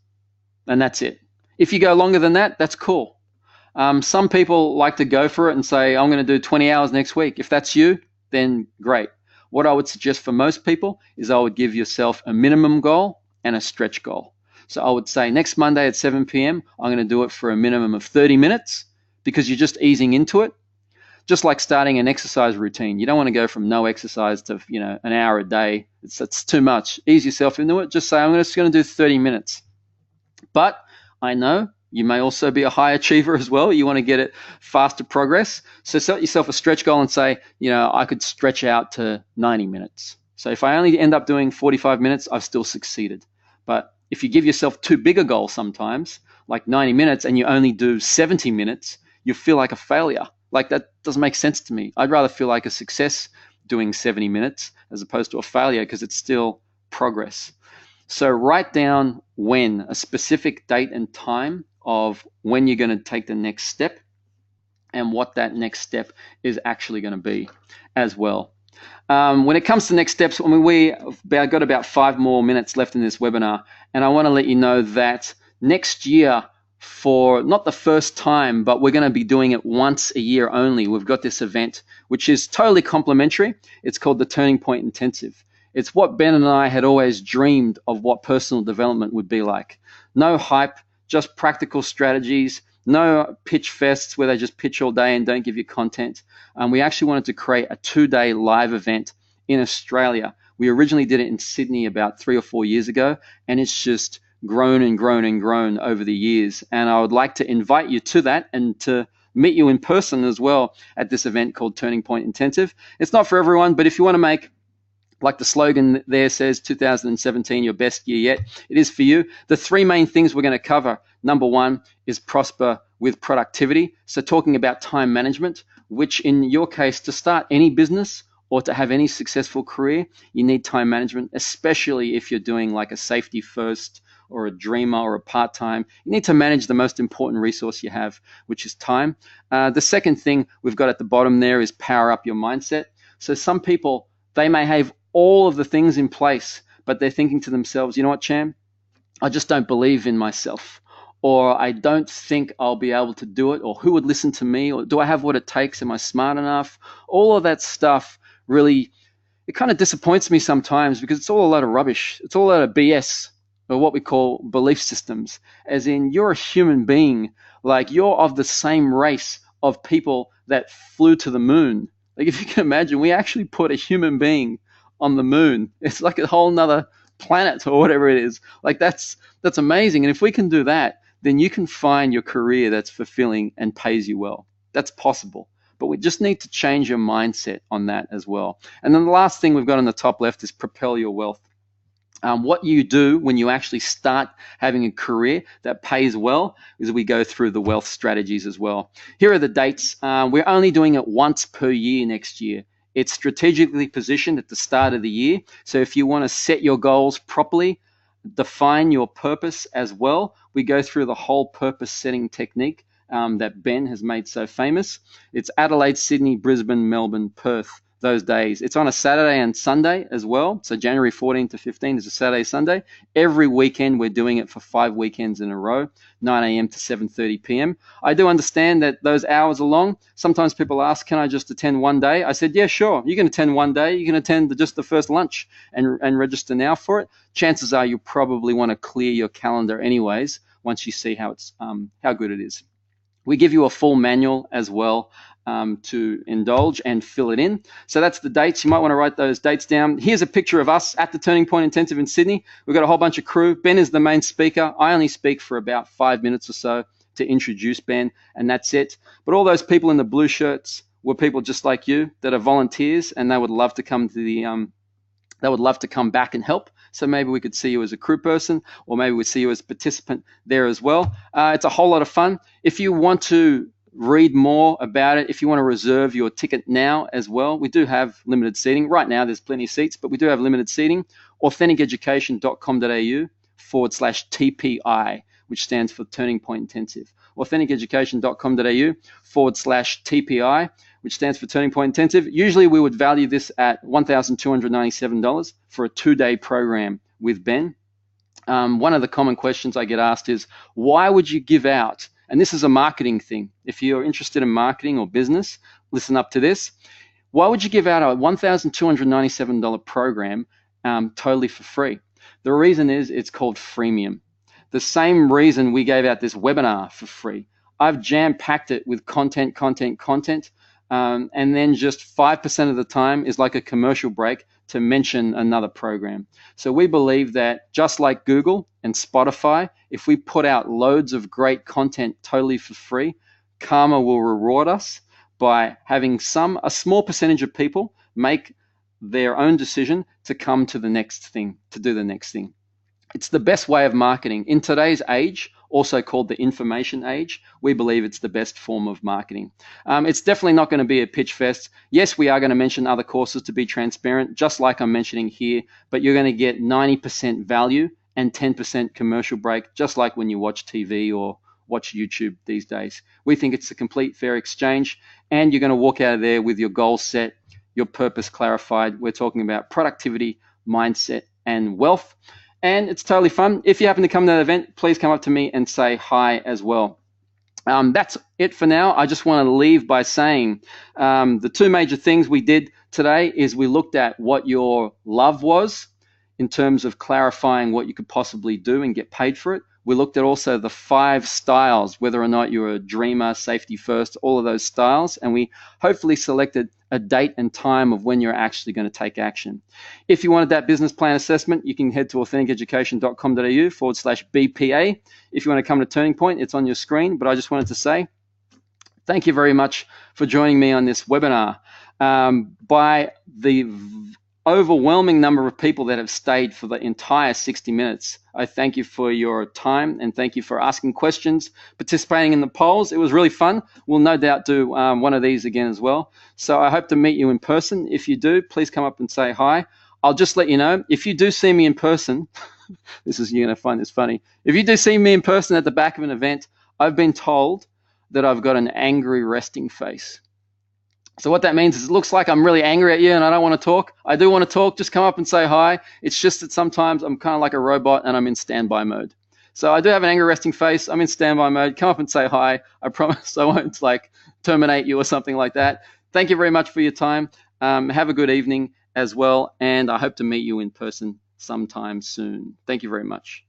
Speaker 1: And that's it. If you go longer than that, that's cool. Some people like to go for it and say, I'm going to do 20 hours next week. If that's you, then great. What I would suggest for most people is I would give yourself a minimum goal and a stretch goal. So I would say next Monday at 7 p.m., I'm going to do it for a minimum of 30 minutes because you're just easing into it. just like starting an exercise routine. You don't want to go from no exercise to, an hour a day. It's too much. Ease yourself into it. Just say, I'm just going to do 30 minutes. But I know you may also be a high achiever as well. You want to get it faster progress. So set yourself a stretch goal and say, I could stretch out to 90 minutes. So if I only end up doing 45 minutes, I've still succeeded. But if you give yourself too big a goal sometimes, like 90 minutes, and you only do 70 minutes, you feel like a failure. Like, that doesn't make sense to me. I'd rather feel like a success doing 70 minutes as opposed to a failure, because it's still progress. So write down a specific date and time of when you're going to take the next step, and what that next step is actually going to be as well. When it comes to next steps, we've got about 5 more minutes left in this webinar, and I want to let you know that next year, for not the first time, but we're going to be doing it once a year only. We've got this event, which is totally complimentary. It's called the Turning Point Intensive. It's what Ben and I had always dreamed of what personal development would be like. No hype, just practical strategies, no pitch fests where they just pitch all day and don't give you content. We actually wanted to create a 2-day live event in Australia. We originally did it in Sydney about 3 or 4 years ago, and it's just grown and grown and grown over the years. And I would like to invite you to that and to meet you in person as well at this event called Turning Point Intensive. It's not for everyone, but if you want to make, like the slogan there says, 2017, your best year yet, it is for you. The 3 main things we're going to cover. Number 1 is prosper with productivity. So talking about time management, which in your case, to start any business or to have any successful career, you need time management, especially if you're doing like a safety first or a dreamer or a part-time. You need to manage the most important resource you have, which is time. The second thing we've got at the bottom there is power up your mindset. So some people, they may have all of the things in place, but they're thinking to themselves, you know what, Cham? I just don't believe in myself, or I don't think I'll be able to do it, or who would listen to me, or do I have what it takes? Am I smart enough? All of that stuff really, it kind of disappoints me sometimes, because it's all a lot of rubbish. It's all a lot of BS, or what we call belief systems, as in you're a human being, like you're of the same race of people that flew to the moon. Like, if you can imagine, we actually put a human being on the moon. It's like a whole nother planet or whatever it is. Like, that's amazing. And if we can do that, then you can find your career that's fulfilling and pays you well. That's possible. But we just need to change your mindset on that as well. And then the last thing we've got on the top left is propel your wealth. What you do when you actually start having a career that pays well is we go through the wealth strategies as well. Here are the dates. We're only doing it once per year next year. It's strategically positioned at the start of the year. So if you want to set your goals properly, define your purpose as well, we go through the whole purpose setting technique that Ben has made so famous. It's Adelaide, Sydney, Brisbane, Melbourne, Perth, those days. It's on a Saturday and Sunday as well. So January 14 to 15 is a Saturday, Sunday. Every weekend we're doing it for 5 weekends in a row, 9 a.m. to 7:30 p.m. I do understand that those hours are long. Sometimes people ask, can I just attend one day? I said, yeah, sure. You can attend one day. You can attend just the first lunch and register now for it. Chances are you'll probably want to clear your calendar anyways once you see how good it is. We give you a full manual as well to indulge and fill it in. So that's the dates. You might want to write those dates down. Here's a picture of us at the Turning Point Intensive in Sydney. We've got a whole bunch of crew. Ben is the main speaker. I only speak for about 5 minutes or so to introduce Ben, and that's it. But all those people in the blue shirts were people just like you that are volunteers, and they would love to come to the they would love to come back and help. So maybe we could see you as a crew person, or maybe we'd see you as a participant there as well. It's a whole lot of fun. If you want to read more about it, if you want to reserve your ticket now as well, we do have limited seating. Right now there's plenty of seats, but we do have limited seating. AuthenticEducation.com.au/TPI, which stands for Turning Point Intensive. AuthenticEducation.com.au/TPI, which stands for Turning Point Intensive. Usually we would value this at $1,297 for a 2-day program with Ben. One of the common questions I get asked is, why would you give out? And this is a marketing thing. If you're interested in marketing or business, listen up to this. Why would you give out a $1,297 program totally for free? The reason is it's called freemium. The same reason we gave out this webinar for free. I've jam-packed it with content. and then just 5% of the time is like a commercial break to mention another program. So we believe that just like Google and Spotify, if we put out loads of great content totally for free, karma will reward us by having a small percentage of people make their own decision to come to the next thing, to do the next thing. It's the best way of marketing. In today's age, also called the information age, we believe it's the best form of marketing. It's definitely not going to be a pitch fest. Yes, we are going to mention other courses to be transparent, just like I'm mentioning here, but you're going to get 90% value and 10% commercial break, just like when you watch TV or watch YouTube these days. We think it's a complete fair exchange, and you're going to walk out of there with your goals set, your purpose clarified. We're talking about productivity, mindset, and wealth. And it's totally fun. If you happen to come to that event, please come up to me and say hi as well. That's it for now. I just want to leave by saying the two major things we did today is we looked at what your love was in terms of clarifying what you could possibly do and get paid for it. We looked at also the 5 styles, whether or not you're a dreamer, safety first, all of those styles, and we hopefully selected a date and time of when you're actually going to take action. If you wanted that business plan assessment, you can head to authenticeducation.com.au/BPA. If you want to come to Turning Point, it's on your screen, but I just wanted to say thank you very much for joining me on this webinar. By the overwhelming number of people that have stayed for the entire 60 minutes. I thank you for your time and thank you for asking questions, participating in the polls. It was really fun. We'll no doubt do one of these again as well. So I hope to meet you in person. If you do, please come up and say hi. I'll just let you know, if you do see me in person, you're going to find this funny. If you do see me in person at the back of an event, I've been told that I've got an angry resting face. So what that means is it looks like I'm really angry at you and I don't want to talk. I do want to talk. Just come up and say hi. It's just that sometimes I'm kind of like a robot and I'm in standby mode. So I do have an angry resting face. I'm in standby mode. Come up and say hi. I promise I won't terminate you or something like that. Thank you very much for your time. Have a good evening as well. And I hope to meet you in person sometime soon. Thank you very much.